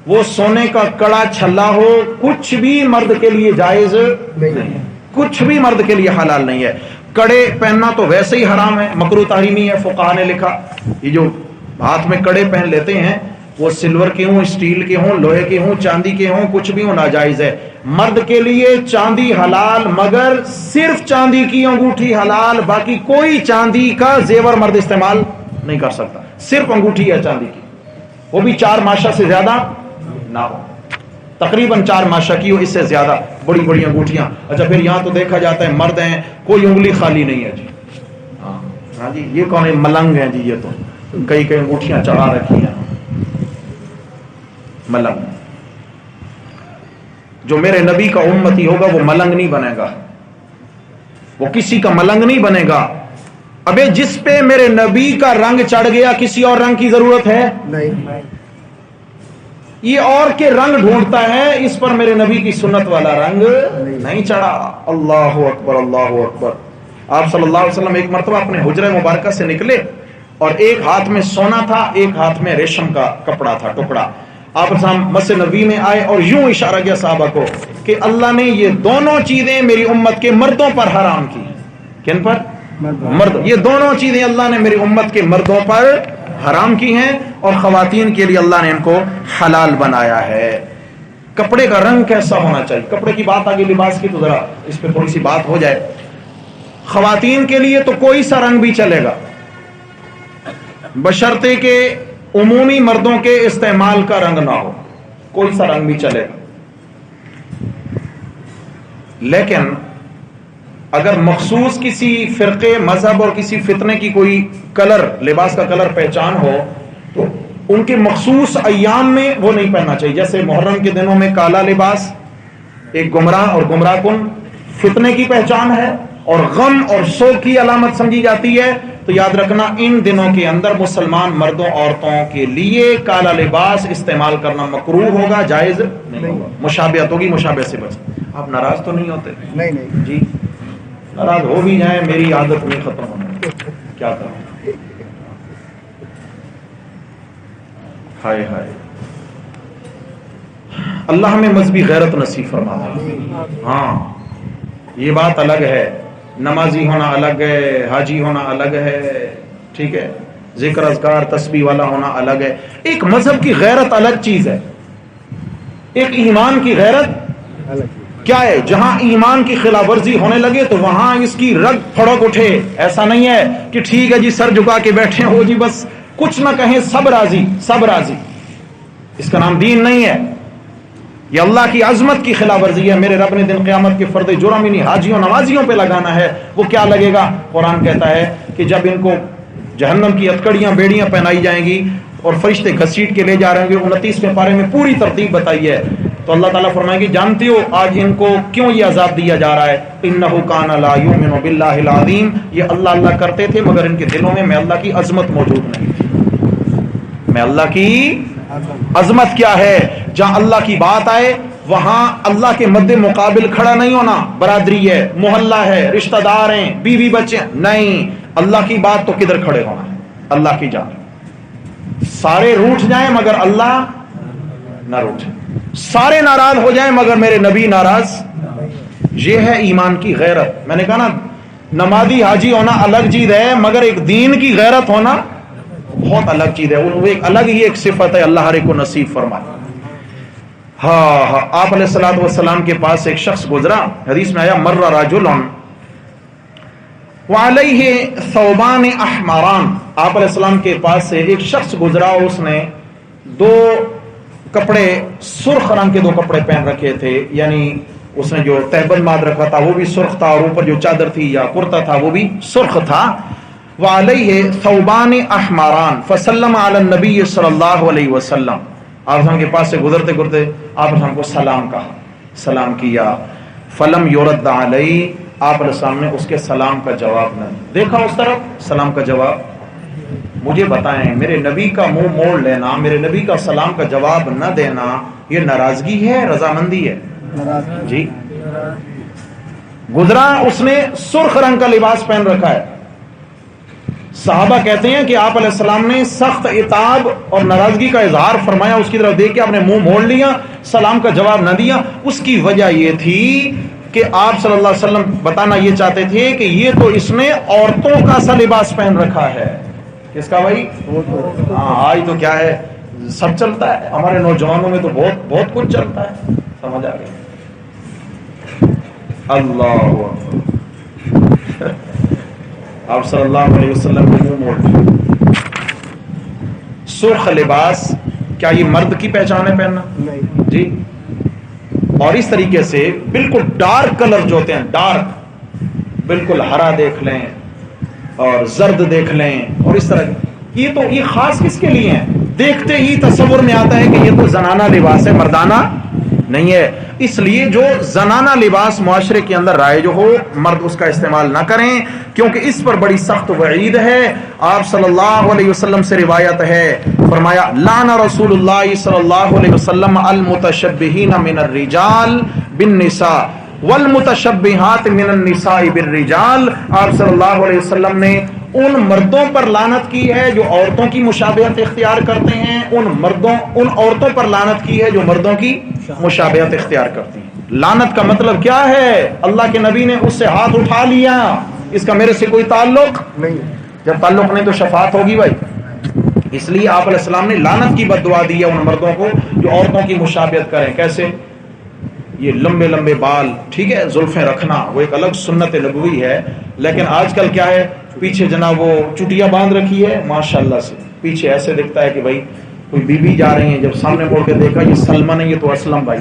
وہ سونے کا کڑا چھلا ہو، کچھ بھی مرد کے لیے جائز نہیں ہے، کچھ بھی مرد کے لیے حلال نہیں ہے. کڑے پہننا تو ویسے ہی حرام ہے، مکروہ تحریمی ہے. فقہا نے لکھا یہ جو ہاتھ میں کڑے پہن لیتے ہیں وہ سلور کے ہوں، اسٹیل کے ہوں، لوہے کے ہوں، چاندی کے ہوں، کچھ بھی ہوں ناجائز ہے. مرد کے لیے چاندی حلال، مگر صرف چاندی کی انگوٹھی حلال، باقی کوئی چاندی کا زیور مرد استعمال نہیں کر سکتا. صرف انگوٹھی ہے چاندی کی، وہ بھی 4 ماشا سے زیادہ نہ ہو، تقریباً 4 ماشا کی ہو، اس سے زیادہ بڑی بڑی انگوٹھیاں. اچھا پھر یہاں تو دیکھا جاتا ہے مرد ہیں کوئی انگلی خالی نہیں ہے جی. ہاں جی یہ کون ہے؟ ملنگ ہیں جی، یہ تو کئی انگوٹھیاں چڑھا رکھی ہیں. ملنگ جو میرے نبی کا امتی ہوگا وہ ملنگ نہیں بنے گا، وہ کسی کا ملنگ نہیں بنے گا. ابے جس پہ میرے نبی کا رنگ چڑھ گیا کسی اور رنگ کی ضرورت ہے نہیں. یہ اور کے رنگ ڈھونڈتا ہے، اس پر میرے نبی کی سنت والا رنگ نہیں چڑھا. اللہ اکبر اللہ اکبر. آپ صلی اللہ علیہ وسلم ایک مرتبہ اپنے حجرہ مبارکہ سے نکلے اور ایک ہاتھ میں سونا تھا، ایک ہاتھ میں ریشم کا کپڑا تھا، ٹکڑا. آپ مسجد نبوی میں آئے اور یوں اشارہ کیا صحابہ کو کہ اللہ نے یہ دونوں چیزیں میری امت کے مردوں پر حرام کی. کن پر؟ مرد. یہ دونوں چیزیں اللہ نے میری امت کے مردوں پر حرام کی ہیں، اور خواتین کے لیے اللہ نے ان کو حلال بنایا ہے. کپڑے کا رنگ کیسا ہونا چاہیے؟ کپڑے کی بات آگے لباس کی تو ذرا اس پہ تھوڑی سی بات ہو جائے. خواتین کے لیے تو کوئی سا رنگ بھی چلے گا، بشرطے کہ عمومی مردوں کے استعمال کا رنگ نہ ہو، کوئی سا رنگ بھی چلے گا. لیکن اگر مخصوص کسی فرقے، مذہب اور کسی فتنے کی کوئی کلر، لباس کا کلر پہچان ہو تو ان کے مخصوص ایام میں وہ نہیں پہننا چاہیے. جیسے محرم کے دنوں میں کالا لباس ایک گمراہ اور گمراہ کن فتنے کی پہچان ہے اور غم اور سوگ کی علامت سمجھی جاتی ہے، تو یاد رکھنا ان دنوں کے اندر مسلمان مردوں عورتوں کے لیے کالا لباس استعمال کرنا مکروہ ہوگا، جائز نہیں ہوگا. مشابہت ہوگی، مشابہت سے بچیں. آپ ناراض تو نہیں ہوتے؟ نہیں جی، ناراض ہو بھی جائیں میری عادت نہیں ختم ہونا، کیا کروں. ہائے ہائے، اللہ ہمیں مذہبی غیرت نصیب فرما. ہاں یہ بات الگ ہے، نمازی ہونا الگ ہے، حاجی ہونا الگ ہے، ٹھیک ہے، ذکر اذکار تسبیح والا ہونا الگ ہے. ایک مذہب کی غیرت الگ چیز ہے، ایک ایمان کی غیرت کیا ہے. جہاں ایمان کی خلاف ورزی ہونے لگے تو وہاں اس کی رگ پھڑک اٹھے. ایسا نہیں ہے کہ ٹھیک ہے جی سر جھکا کے بیٹھے ہو جی بس کچھ نہ کہیں سب راضی سب راضی. اس کا نام دین نہیں ہے، یہ اللہ کی عظمت کی خلاف ورزی ہے. میرے رب نے دن قیامت کے فرد جرم انہیں حاجیوں نمازیوں پہ لگانا ہے. وہ کیا لگے گا؟ قرآن کہتا ہے کہ جب ان کو جہنم کی ہتکڑیاں بیڑیاں پہنائی جائیں گی اور فرشتے گھسیٹ کے لے جا رہے ہیں. 29ویں پارے میں پوری ترتیب بتائی ہے. تو اللہ تعالیٰ فرمائیں گے جانتے ہو آج ان کو کیوں یہ عذاب دیا جا رہا ہے؟ انہ کان لا یؤمن باللہ العظیم، یہ اللہ اللہ کرتے تھے مگر ان کے دلوں میں اللہ کی عظمت موجود نہیں تھی. میں اللہ کی عظمت کیا ہے؟ جہاں اللہ کی بات آئے وہاں اللہ کے مد مقابل کھڑا نہیں ہونا. برادری ہے، محلہ ہے، رشتہ دار ہیں، بیوی بچے، نہیں، اللہ کی بات تو کدھر کھڑے ہونا ہے؟ اللہ کی جان. سارے روٹھ جائیں مگر اللہ نہ روٹھے، سارے ناراض ہو جائیں مگر میرے نبی ناراض. یہ ہے ایمان کی غیرت. میں نے کہا نا نمازی حاجی ہونا الگ چیز ہے مگر ایک دین کی غیرت ہونا بہت الگ چیز ہے. وہ ایک الگ ہی ایک صفت ہے. اللہ ہر ایک کو نصیب فرمائے. ہاں آپ علیہ الصلوۃ والسلام کے پاس ایک شخص گزرا. حدیث میں آیا مر رجل وعلیہ ثوبان احمران. آپ علیہ السلام کے پاس سے ایک شخص گزرا، اس نے دو کپڑے سرخ رنگ کے دو کپڑے پہن رکھے تھے، یعنی اس نے جو تہبند باندھ رکھا تھا وہ بھی سرخ تھا اور اوپر جو چادر تھی یا کرتا تھا وہ بھی سرخ تھا. وعلیہ ثوبان احمران فسلم علی النبی صلی اللہ علیہ وسلم. آپ کے پاس سے گزرتے گزرتے آپ نے ہم کو سلام کہا، سلام کیا. فلم یرد علیہ، آپ علیہ السلام نے اس کے سلام کا جواب نہ دیکھا. اس طرف سلام کا جواب. مجھے بتائیں میرے نبی کا منہ موڑ لینا، میرے نبی کا سلام کا جواب نہ دینا، یہ ناراضگی ہے رضامندی ہے؟ جی. گزرا، اس نے سرخ رنگ کا لباس پہن رکھا ہے. صحابہ کہتے ہیں کہ آپ علیہ السلام نے سخت عتاب اور ناراضگی کا اظہار فرمایا. اس کی طرف دیکھ کے آپ نے منہ موڑ لیا، سلام کا جواب نہ دیا. اس کی وجہ یہ تھی کہ آپ صلی اللہ علیہ وسلم بتانا یہ چاہتے تھے کہ یہ تو اس نے عورتوں کا سا لباس پہن رکھا ہے. کس کا بھائی؟ ہاں آج تو کیا ہے سب چلتا ہے. ہمارے نوجوانوں میں تو بہت بہت کچھ چلتا ہے. سمجھ آ گئی؟ اللہ اکبر. آپ صلی اللہ علیہ وسلم کو منہ موڑ لیا. سرخ لباس کیا یہ مرد کی پہچان ہے پہننا؟ جی. اور اس طریقے سے بالکل ڈارک کلر جو ہوتے ہیں، ڈارک بالکل ہرا دیکھ لیں اور زرد دیکھ لیں اور اس طرح، یہ خاص کس کے لیے ہیں؟ دیکھتے ہی تصور میں آتا ہے کہ یہ تو زنانہ لباس ہے، مردانہ نہیں ہے. اس لیے جو زنانہ لباس معاشرے کے اندر رائج ہو مرد اس کا استعمال نہ کریں، کیونکہ اس پر بڑی سخت وعید ہے. آپ صلی اللہ علیہ وسلم سے روایت ہے، فرمایا لعن رسول اللہ صلی اللہ علیہ وسلم المتشبہین من الرجال بالنساء والمتشبہات من النساء بالرجال. آپ صلی اللہ علیہ وسلم نے ان مردوں پر لعنت کی ہے جو عورتوں کی مشابہت اختیار کرتے ہیں، ان عورتوں پر لعنت کی ہے جو مردوں کی مشابہت اختیار کرتی ہیں. لعنت کا مطلب کیا ہے؟ اللہ کے نبی نے اس سے ہاتھ اٹھا لیا، اس کا میرے سے کوئی تعلق نہیں. جب تعلق نہیں تو شفاعت ہوگی بھائی. اس لیے آپ علیہ السلام نے لعنت کی بد دعا دی ہے ان مردوں کو جو عورتوں کی مشابہت کریں. کیسے؟ یہ لمبے لمبے بال، ٹھیک ہے، زلفیں رکھنا وہ ایک الگ سنت نبوی ہے. لیکن آج کل کیا ہے، پیچھے جناب وہ چٹیاں باندھ رکھی ہے ماشاءاللہ سے، پیچھے ایسے دکھتا ہے کہ بھائی کوئی بی بی جا رہی ہیں. جب سامنے مڑ کے دیکھا یہ سلمہ نہیں، یہ تو اسلم بھائی.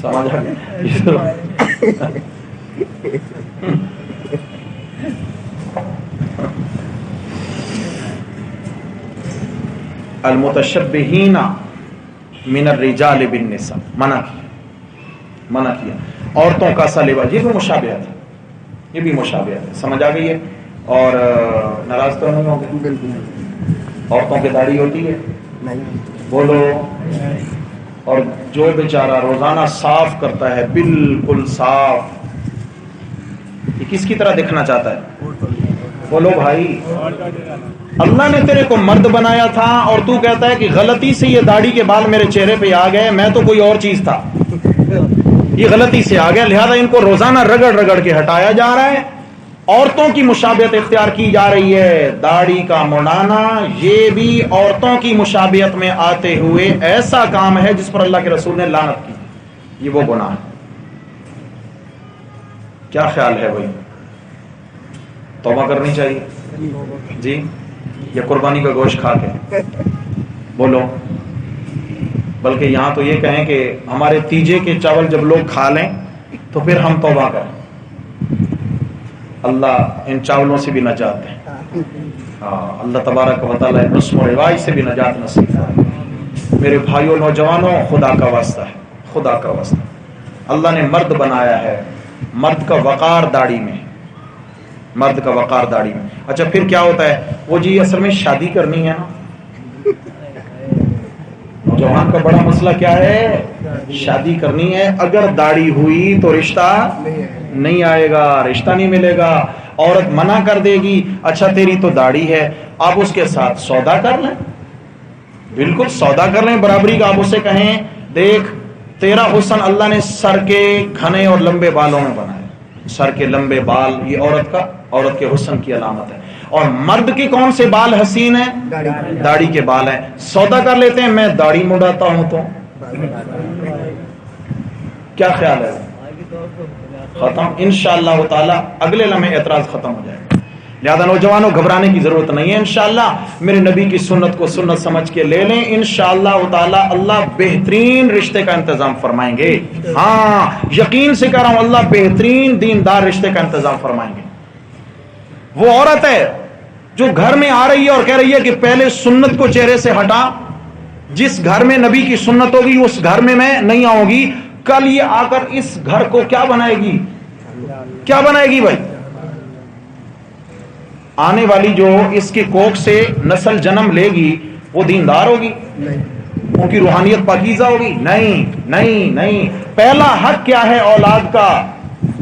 سمجھ آ گیا؟ المتشبہین من الرجال بالنساء، منع کیا. عورتوں کا سا لباس، یہ بھی مشابہت ہے، یہ بھی مشابہت ہے. سمجھ آ گئی ہے؟ اور ناراض تو نہیں ہوگے؟ بالکل. عورتوں کی داڑھی ہوتی ہے؟ بولو. اور جو بیچارہ روزانہ صاف کرتا ہے بالکل صاف، یہ کس کی طرح دکھنا چاہتا ہے؟ بولو بھائی. اللہ نے تیرے کو مرد بنایا تھا اور تو کہتا ہے کہ غلطی سے یہ داڑھی کے بال میرے چہرے پہ آ گئے، میں تو کوئی اور چیز تھا، یہ غلطی سے آ گیا، لہذا ان کو روزانہ رگڑ رگڑ کے ہٹایا جا رہا ہے. عورتوں کی مشابہت اختیار کی جا رہی ہے. داڑھی کا منڈانا یہ بھی عورتوں کی مشابہت میں آتے ہوئے ایسا کام ہے جس پر اللہ کے رسول نے لعنت کی. یہ وہ گناہ ہے. کیا خیال ہے بھائی؟ توبہ کرنی چاہیے جی، یا قربانی کا گوشت کھا کے؟ بولو. بلکہ یہاں تو یہ کہیں کہ ہمارے تیجے کے چاول جب لوگ کھا لیں تو پھر ہم توبہ کریں. اللہ ان چاولوں سے بھی نجات دیں. اللہ تبارک و تعالی رسم و رواج سے بھی نجات نصیب فرمائے۔ میرے بھائیوں نوجوانوں، خدا کا واسطہ ہے، خدا کا واسطہ، اللہ نے مرد بنایا ہے، مرد کا وقار داڑھی میں، مرد کا وقار داڑھی میں۔ اچھا پھر کیا ہوتا ہے؟ وہ جی اصل میں شادی کرنی ہے نا، نوجوان کا بڑا مسئلہ کیا ہے؟ شادی کرنی ہے، اگر داڑھی ہوئی تو رشتہ نہیں آئے گا، رشتہ نہیں ملے گا، عورت منع کر دے گی، اچھا تیری تو داڑھی ہے، آپ اس کے ساتھ سودا کر لیں، بالکل سودا کر لیں برابری کا۔ آپ اسے کہیں دیکھ تیرا حسن اللہ نے سر کے گھنے اور لمبے بالوں میں بنایا، سر کے لمبے بال یہ عورت کے حسن کی علامت ہے، اور مرد کے کون سے بال حسین ہیں؟ داڑھی کے بال ہیں۔ سودا کر لیتے ہیں، میں داڑھی مڈاتا ہوں تو کیا خیال ہے؟ ختم انشاءاللہ تعالی، اگلے لمحے اعتراض ختم ہو جائے گا۔ لہذا نوجوانوں گھبرانے کی ضرورت نہیں ہے، انشاءاللہ میرے نبی کی سنت کو سنت سمجھ کے لے لیں، انشاءاللہ تعالی اللہ بہترین رشتے کا انتظام فرمائیں گے۔ ہاں یقین سے کہہ رہا ہوں، اللہ بہترین دیندار رشتے کا انتظام فرمائیں گے۔ وہ عورت ہے جو گھر میں آ رہی ہے اور کہہ رہی ہے کہ پہلے سنت کو چہرے سے ہٹا، جس گھر میں نبی کی سنت ہوگی اس گھر میں نہیں آؤں گی، کل یہ آ کر اس گھر کو کیا بنائے گی؟ کیا بنائے گی بھائی؟ آنے والی جو اس کی کوکھ سے نسل جنم لے گی وہ دیندار ہوگی؟ ان کی روحانیت پاکیزہ ہوگی؟ نہیں نہیں نہیں۔ پہلا حق کیا ہے اولاد کا؟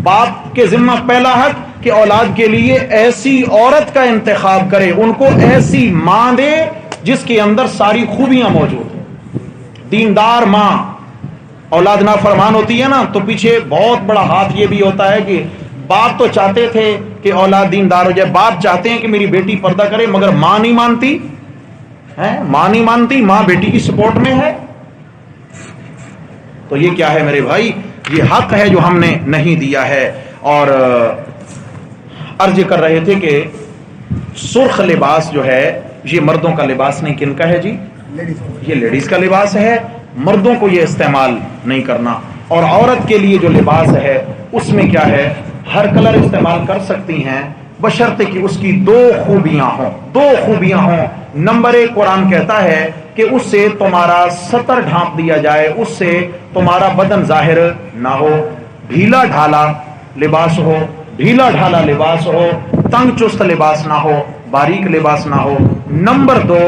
باپ کے ذمہ پہلا حق کہ اولاد کے لیے ایسی عورت کا انتخاب کرے، ان کو ایسی ماں دے جس کے اندر ساری خوبیاں موجود ہیں۔ دیندار ماں، اولاد نافرمان ہوتی ہے نا تو پیچھے بہت بڑا ہاتھ یہ بھی ہوتا ہے کہ باپ تو چاہتے تھے کہ اولاد دیندار ہو جائے، باپ چاہتے ہیں کہ میری بیٹی پردہ کرے، مگر ماں نہیں مانتی ہے، ماں نہیں مانتی، ماں بیٹی کی سپورٹ میں ہے۔ تو یہ کیا ہے میرے بھائی؟ یہ حق ہے جو ہم نے نہیں دیا ہے۔ اور عرض کر رہے تھے کہ سرخ لباس جو ہے یہ مردوں کا لباس نہیں، کن کا ہے جی؟ یہ لیڈیز کا لباس ہے، مردوں کو یہ استعمال نہیں کرنا۔ اور عورت کے لیے جو لباس ہے اس میں کیا ہے؟ ہر کلر استعمال کر سکتی ہیں بشرطے کہ اس کی دو خوبیاں ہوں۔ نمبر ایک، قرآن کہتا ہے کہ اس سے تمہارا سطر ڈھانپ دیا جائے، اس سے تمہارا بدن ظاہر نہ ہو، ڈھیلا ڈھالا لباس ہو، تنگ چست لباس نہ ہو، باریک لباس نہ ہو۔ نمبر دو،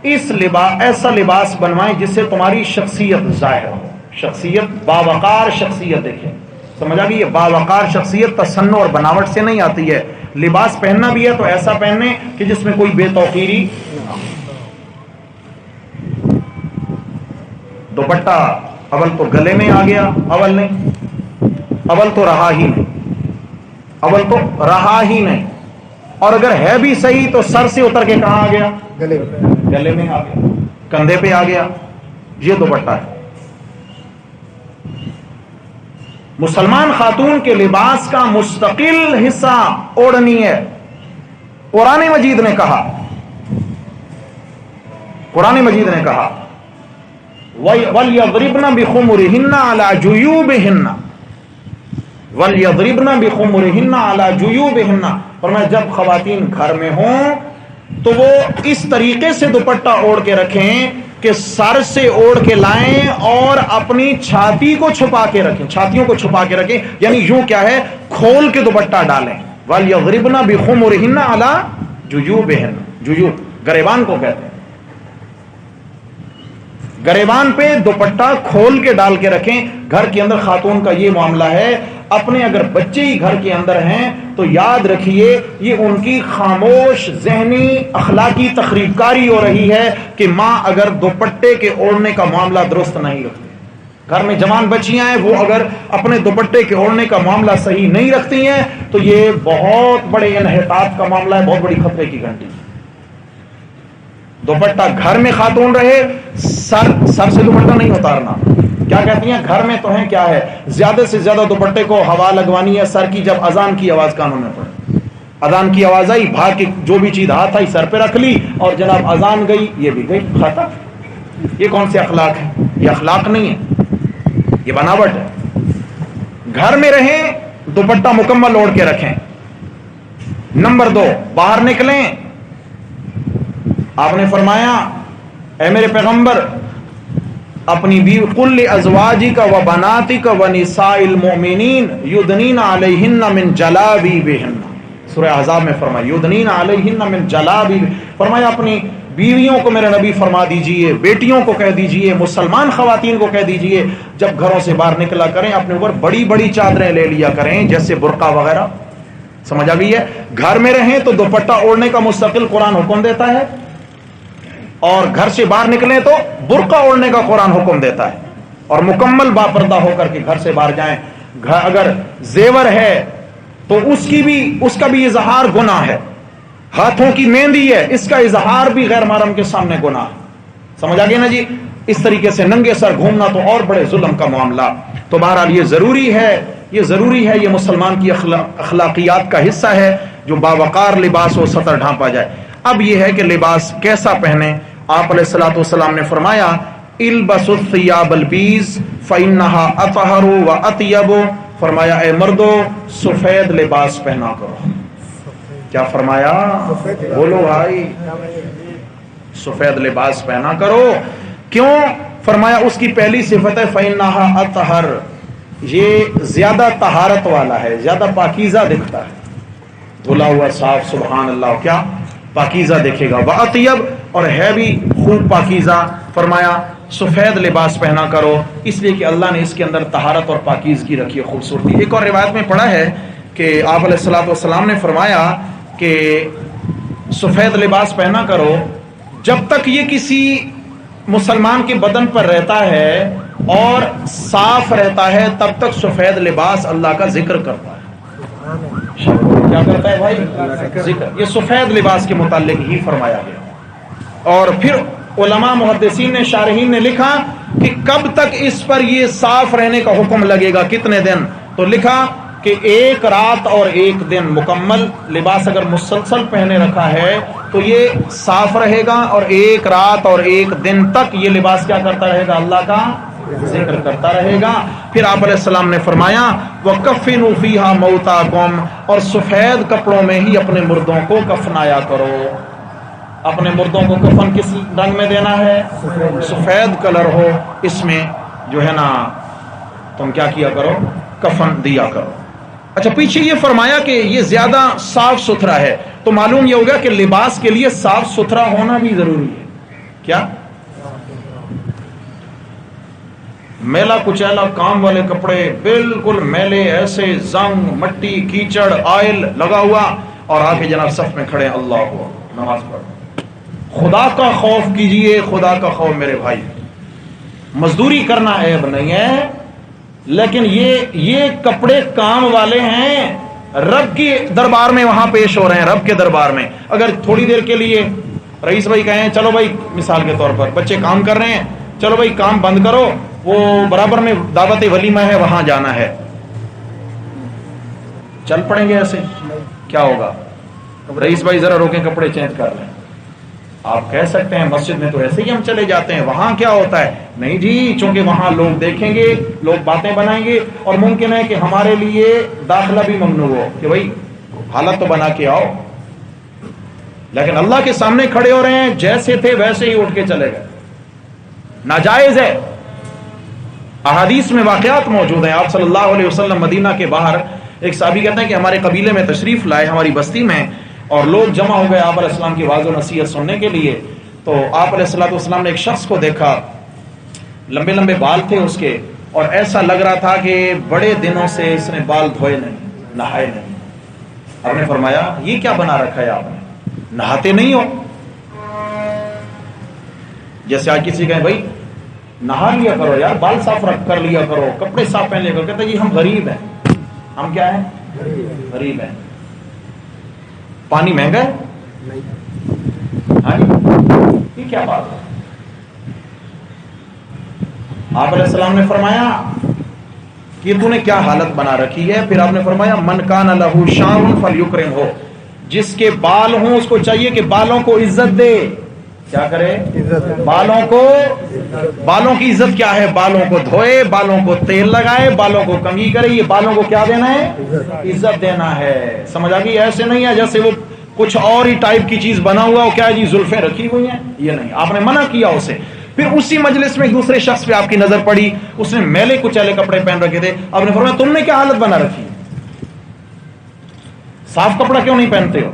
ایسا لباس بنوائیں جس سے تمہاری شخصیت ظاہر ہو، شخصیت باوقار شخصیت دیکھیں، سمجھا گئی؟ یہ باوقار شخصیت تصنع اور بناوٹ سے نہیں آتی ہے۔ لباس پہننا بھی ہے تو ایسا پہننے کہ جس میں کوئی بے توقیری نہ ہو۔ دوپٹہ اول تو گلے میں آ گیا، اول تو رہا ہی نہیں، اور اگر ہے بھی صحیح تو سر سے اتر کے کہاں آ گیا؟ گلے میں آ گیا، کندھے پہ آ گیا۔ یہ دوپٹہ ہے۔ مسلمان خاتون کے لباس کا مستقل حصہ اوڑھنی ہے۔ قرآن مجید نے کہا وَلْيَضْرِبْنَ بِخُمُرِهِنَّ عَلَى جُيُوبِهِنَّ۔ فرمایا جب خواتین گھر میں ہوں تو وہ اس طریقے سے دوپٹہ اوڑھ کے رکھیں کہ سر سے اوڑھ کے لائیں اور اپنی چھاتی کو چھپا کے رکھیں، چھاتیوں کو چھپا کے رکھیں، یعنی یوں کیا ہے، کھول کے دوپٹہ ڈالیں۔ وَلْيَضْرِبْنَ بِخُمُرِهِنَّ عَلَى جُيُوبِهِنَّ، جُيُوب گریبان کو کہتے ہیں۔ گریبان پہ دوپٹہ کھول کے ڈال کے رکھیں۔ گھر کے اندر خاتون کا یہ معاملہ ہے، اپنے اگر بچے ہی گھر کے اندر ہیں تو یاد رکھیے یہ ان کی خاموش ذہنی اخلاقی تخریب کاری ہو رہی ہے کہ ماں اگر دوپٹے کے اوڑھنے کا معاملہ درست نہیں رکھتی، گھر میں جوان بچیاں ہیں وہ اگر اپنے دوپٹے کے اوڑھنے کا معاملہ صحیح نہیں رکھتی ہیں تو یہ بہت بڑے انحطاط کا معاملہ ہے، بہت بڑی خطرے کی گھنٹی۔ دوپٹہ گھر میں خاتون رہے، سر سے دوپٹہ نہیں اتارنا۔ کیا کہتی ہیں گھر میں تو ہیں، کیا ہے، زیادہ سے زیادہ دوپٹے کو ہوا لگوانی ہے سر کی جب اذان کی آواز کانوں میں پڑے، اذان کی آواز آئی بھاگ کے جو بھی چیز ہاتھ آئی سر پہ رکھ لی، اور جناب اذان گئی یہ بھی گئی ختم۔ یہ کون سے اخلاق ہیں؟ یہ اخلاق نہیں ہے، یہ بناوٹ ہے۔ گھر میں رہیں دوپٹہ مکمل اوڑھ کے رکھیں۔ نمبر 2، باہر نکلیں آپ نے فرمایا اے میرے پیغمبر اپنی بیوی قل لازواجک و بناتک و نساء المؤمنین یدنین علیہن من جلابیبہن، سورہ احزاب میں فرمایا یدنین علیہن من جلابیب، فرمایا اپنی بیویوں کو میرے نبی فرما دیجئے، بیٹیوں کو کہہ دیجئے، مسلمان خواتین کو کہہ دیجئے جب گھروں سے باہر نکلا کریں اپنے اوپر بڑی بڑی چادریں لے لیا کریں جیسے برقع وغیرہ، سمجھ آ گئی ہے؟ گھر میں رہیں تو دوپٹہ اوڑھنے کا مستقل قرآن حکم دیتا ہے، اور گھر سے باہر نکلیں تو برقع اوڑھنے کا قرآن حکم دیتا ہے، اور مکمل باپردہ ہو کر کے گھر سے باہر جائیں۔ اگر زیور ہے تو اس کا بھی اظہار گناہ ہے، ہاتھوں کی مہندی ہے اس کا اظہار بھی غیر محرم کے سامنے گناہ ہے، سمجھ آ گئی نا جی؟ اس طریقے سے ننگے سر گھومنا تو اور بڑے ظلم کا معاملہ۔ تو بہرحال یہ ضروری ہے، یہ مسلمان کی اخلاقیات کا حصہ ہے جو باوقار لباس و سطر ڈھانپا جائے۔ اب یہ ہے کہ لباس کیسا پہنے؟ آپ علیہ الصلوۃ والسلام نے فرمایا البسوا الثياب البيض فانها اطهر واطيب، فرمایا اے مردو سفید لباس پہنا کرو۔ کیا فرمایا؟ بولو بھائی، سفید لباس پہنا کرو۔ کیوں؟ فرمایا اس کی پہلی صفت ہے فانها اطهر، یہ زیادہ طہارت والا ہے، زیادہ پاکیزہ دکھتا ہے، دھلا ہوا صاف، سبحان اللہ، کیا پاکیزہ دیکھے گا۔ واطیب، اور ہے بھی خوب پاکیزہ، فرمایا سفید لباس پہنا کرو، اس لیے کہ اللہ نے اس کے اندر طہارت اور پاکیزگی رکھی ہے، خوبصورتی۔ ایک اور روایت میں پڑھا ہے کہ آپ علیہ الصلوۃ والسلام نے فرمایا کہ سفید لباس پہنا کرو جب تک یہ کسی مسلمان کے بدن پر رہتا ہے اور صاف رہتا ہے تب تک سفید لباس اللہ کا ذکر کرتا ہے۔ کیا کرتا ہے بھائی؟ ذکر۔ یہ سفید لباس کے متعلق ہی فرمایا گیا۔ اور پھر علماء محدثین نے، شارحین نے لکھا کہ کب تک اس پر یہ صاف رہنے کا حکم لگے گا، کتنے دن؟ تو لکھا کہ 1 رات اور 1 دن مکمل لباس اگر مسلسل پہنے رکھا ہے تو یہ صاف رہے گا، اور 1 رات اور 1 دن تک یہ لباس کیا کرتا رہے گا؟ اللہ کا ذکر کرتا رہے گا۔ پھر آپ علیہ السلام نے فرمایا وَكَفِّنُوا فِيهَا مَوْتَاكُمْ، اور سفید کپڑوں میں ہی اپنے مردوں کو کفنایا کرو۔ اپنے مردوں کو کفن کس رنگ میں دینا ہے؟ سفید کلر ہو، اس میں جو ہے نا تم کیا کیا کرو؟ کفن دیا کرو۔ اچھا، پیچھے یہ فرمایا کہ یہ زیادہ صاف ستھرا ہے، تو معلوم یہ ہوگا کہ لباس کے لیے صاف ستھرا ہونا بھی ضروری ہے۔ کیا؟ میلا کچیلا کام والے کپڑے بالکل میلے، ایسے زنگ، مٹی، کیچڑ، آئل لگا ہوا، اور آ کے جناب صف میں کھڑے، اللہ کو نماز پڑھ۔ خدا کا خوف کیجئے، خدا کا خوف میرے بھائی۔ مزدوری کرنا عیب نہیں ہے، لیکن یہ کپڑے کام والے ہیں، رب کے دربار میں وہاں پیش ہو رہے ہیں، رب کے دربار میں۔ اگر تھوڑی دیر کے لیے رئیس بھائی کہیں چلو بھائی، مثال کے طور پر بچے کام کر رہے ہیں، چلو بھائی کام بند کرو، وہ برابر میں دعوت ولیمہ ہے وہاں جانا ہے، چل پڑیں گے ایسے؟ کیا ہوگا؟ رئیس بھائی ذرا روکیں، کپڑے چینج کر لیں۔ آپ کہہ سکتے ہیں مسجد میں تو ایسے ہی ہم چلے جاتے ہیں، وہاں کیا ہوتا ہے؟ نہیں جی، چونکہ وہاں لوگ دیکھیں گے، لوگ باتیں بنائیں گے، اور ممکن ہے کہ ہمارے لیے داخلہ بھی ممنوع ہو کہ بھائی حالت تو بنا کے آؤ، لیکن اللہ کے سامنے کھڑے ہو رہے ہیں، جیسے تھے ویسے ہی اٹھ کے چلے گئے، ناجائز ہے۔ احادیث میں واقعات موجود ہیں، آپ صلی اللہ علیہ وسلم مدینہ کے باہر ایک صحابی کہتے ہیں کہ ہمارے قبیلے میں تشریف لائے، ہماری بستی میں، اور لوگ جمع ہو گئے آپ علیہ السلام کی واضح نصیحت سننے کے لیے۔ تو آپ علیہ السلام نے ایک شخص کو دیکھا، لمبے لمبے بال تھے اس کے، اور ایسا لگ رہا تھا کہ بڑے دنوں سے اس نے بال دھوئے نہیں، نہائے نہیں۔ آپ نے فرمایا یہ کیا بنا رکھا ہے آپ نے؟ نہاتے نہیں ہو؟ جیسے آج کسی کہیں بھائی نہا لیا کرو یار، بال صاف رکھ کر لیا کرو، کپڑے صاف پہن لیا کرو، کہتے ہیں جی ہم غریب ہیں۔ ہم کیا ہیں؟ غریب ہیں۔ پانی مہنگا ہے؟ ہاں جی، یہ کیا بات ہے؟ آپ علیہ السلام نے فرمایا کہ تو نے کیا حالت بنا رکھی ہے؟ پھر آپ نے فرمایا من کان لہ شعر فلیکرمہ، جس کے بال ہوں اس کو چاہیے کہ بالوں کو عزت دے۔ کیا کرے؟ بالوں کی عزت کیا ہے؟ بالوں کو دھوئے، بالوں کو تیل لگائے، بالوں کو کنگھی کرے، یہ بالوں کو کیا دینا ہے؟ عزت دینا ہے۔ سمجھ آ گئی؟ ایسے نہیں ہے جیسے وہ کچھ اور ہی ٹائپ کی چیز بنا ہوا ہو، کیا جی زلفیں رکھی ہوئی ہیں، یہ نہیں، آپ نے منع کیا اسے۔ پھر اسی مجلس میں ایک دوسرے شخص پہ آپ کی نظر پڑی، اس نے میلے کچیلے کپڑے پہن رکھے تھے، آپ نے فرمایا تم نے کیا حالت بنا رکھی ہے، صاف کپڑا کیوں نہیں پہنتے ہو؟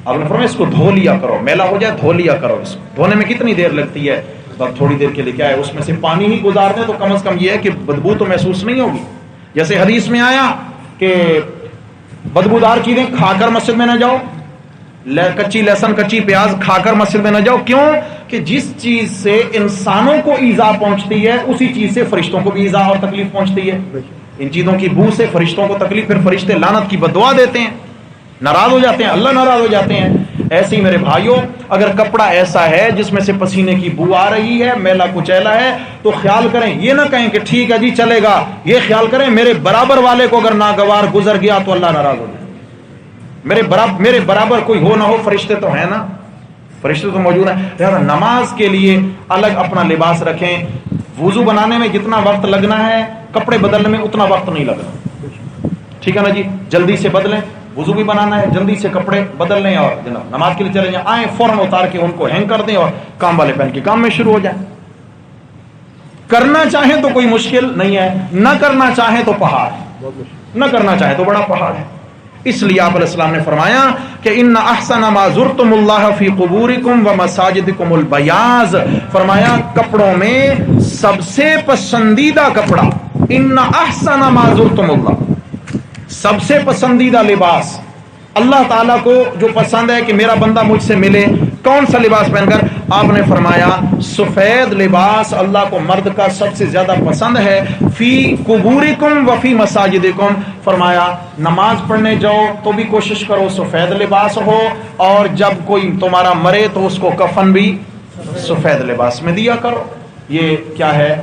آپ نے فرمایا اس کو دھو لیا کرو، میلا ہو جائے دھو لیا کرو، اس کو دھونے میں کتنی دیر لگتی ہے؟ بس تھوڑی دیر کے لیے، کیا ہے اس میں سے پانی ہی گزار دیں تو کم از کم یہ ہے کہ بدبو تو محسوس نہیں ہوگی۔ جیسے حدیث میں آیا کہ بدبودار چیزیں کھا کر مسجد میں نہ جاؤ، کچی لہسن کچی پیاز کھا کر مسجد میں نہ جاؤ، کیوں کہ جس چیز سے انسانوں کو ایذا پہنچتی ہے اسی چیز سے فرشتوں کو بھی ایذا اور تکلیف پہنچتی ہے۔ ان چیزوں کی بو سے فرشتوں کو تکلیف، پھر فرشتے لعنت کی بددعا دیتے ہیں، ناراض ہو جاتے ہیں، اللہ ناراض ہو جاتے ہیں۔ ایسے ہی میرے بھائیوں، اگر کپڑا ایسا ہے جس میں سے پسینے کی بو آ رہی ہے، میلا کچیلا ہے، تو خیال کریں، یہ نہ کہیں کہ ٹھیک ہے جی چلے گا، یہ خیال کریں میرے برابر والے کو اگر ناگوار گزر گیا تو اللہ ناراض ہو جائے۔ میرے برابر کوئی ہو نہ ہو، فرشتے تو ہیں نا، فرشتے تو موجود ہیں۔ لہذا نماز کے لیے الگ اپنا لباس رکھیں، وضو بنانے میں جتنا وقت لگنا ہے کپڑے بدلنے میں اتنا وقت نہیں لگنا، ٹھیک ہے نا جی؟ جلدی سے بدلیں، وضو بھی بنانا ہے، جلدی سے کپڑے بدل لیں اور جناب نماز کے لیے چلے جائیں، آئیں فوراً اتار کے ان کو ہینگ کر دیں اور کام والے پہن کے کام میں شروع ہو جائیں۔ کرنا چاہیں تو کوئی مشکل نہیں ہے، نہ کرنا چاہیں تو پہاڑ ہے، نہ کرنا چاہیں تو بڑا پہاڑ ہے۔ اس لیے آپ علیہ السلام نے فرمایا کہ ان احسن ما زرتم اللہ فی قبورکم و مساجدکم البیاض، فرمایا کپڑوں میں سب سے پسندیدہ کپڑا، ان احسن ما زرتم اللہ، سب سے پسندیدہ لباس اللہ تعالیٰ کو جو پسند ہے کہ میرا بندہ مجھ سے ملے، کون سا لباس پہن کر؟ آپ نے فرمایا سفید لباس اللہ کو مرد کا سب سے زیادہ پسند ہے، فی قبورکم و فی مساجدکم، فرمایا نماز پڑھنے جاؤ تو بھی کوشش کرو سفید لباس ہو، اور جب کوئی تمہارا مرے تو اس کو کفن بھی سفید لباس میں دیا کرو۔ یہ کیا ہے؟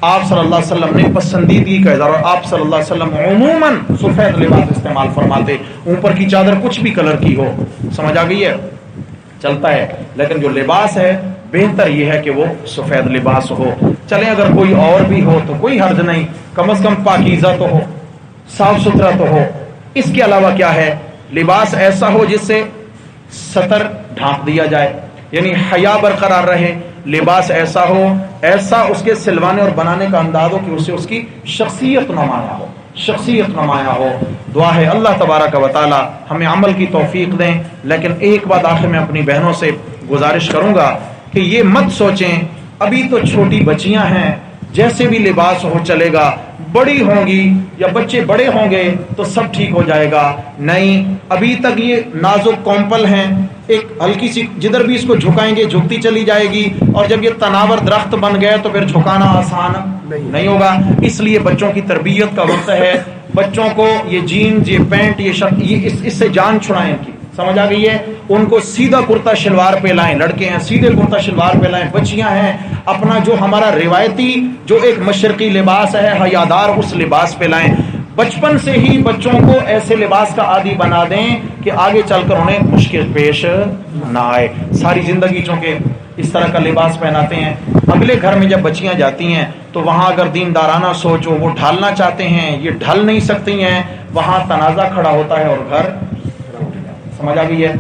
آپ صلی اللہ علیہ وسلم نے پسندیدگی کا اظہار، اور آپ صلی اللہ علیہ وسلم عموماً سفید لباس استعمال فرماتے، اوپر کی چادر کچھ بھی کلر کی ہو، سمجھ آ گئی ہے، چلتا ہے، لیکن جو لباس ہے بہتر یہ ہے کہ وہ سفید لباس ہو۔ چلیں اگر کوئی اور بھی ہو تو کوئی حرج نہیں، کم از کم پاکیزہ تو ہو، صاف ستھرا تو ہو۔ اس کے علاوہ کیا ہے؟ لباس ایسا ہو جس سے ستر ڈھانپ دیا جائے، یعنی حیا برقرار رہے، لباس ایسا ہو، ایسا اس کے سلوانے اور بنانے کا انداز ہو کہ اس سے اس کی شخصیت نمایاں ہو، شخصیت نمایاں ہو۔ دعا ہے اللہ تبارک و تعالی ہمیں عمل کی توفیق دیں۔ لیکن ایک بات آخر میں اپنی بہنوں سے گزارش کروں گا کہ یہ مت سوچیں ابھی تو چھوٹی بچیاں ہیں جیسے بھی لباس ہو چلے گا، بڑی ہوں گی یا بچے بڑے ہوں گے تو سب ٹھیک ہو جائے گا، نہیں، ابھی تک یہ نازک کومپل ہیں، ایک ہلکی سی جدھر بھی اس کو جھکائیں گے جھکتی چلی جائے گی، اور جب یہ تناور درخت بن گئے تو پھر جھکانا آسان نہیں ہوگا۔ اس لیے بچوں کی تربیت کا وقت ہے، بچوں کو یہ جینز، یہ پینٹ، یہ شرٹ، یہ اس سے جان چھڑائیں ان کی، سمجھ آ گئی ہے؟ ان کو سیدھا کرتا شلوار پہ لائیں، لڑکے ہیں سیدھے کرتا شلوار پہ لائیں، بچیاں ہیں اپنا جو ہمارا روایتی جو ایک مشرقی لباس ہے حیادار اس لباس پہ لائیں۔ بچپن سے ہی بچوں کو ایسے لباس کا عادی بنا دیں کہ آگے چل کر انہیں مشکل پیش نہ آئے۔ ساری زندگی چونکہ اس طرح کا لباس پہناتے ہیں، اگلے گھر میں جب بچیاں جاتی ہیں تو وہاں اگر دیندارانہ سوچ ہو، وہ ڈھالنا چاہتے ہیں، یہ ڈھل نہیں سکتی ہیں، وہاں تنازع کھڑا ہوتا ہے اور گھر، سمجھ آ گئی ہے؟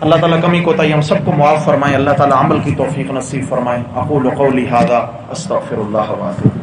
اللہ تعالیٰ کمی کوتاہی ہم سب کو معاف فرمائے، اللہ تعالیٰ عمل کی توفیق نصیب فرمائے۔ اقول قولی ھذا استغفر اللہ واتوب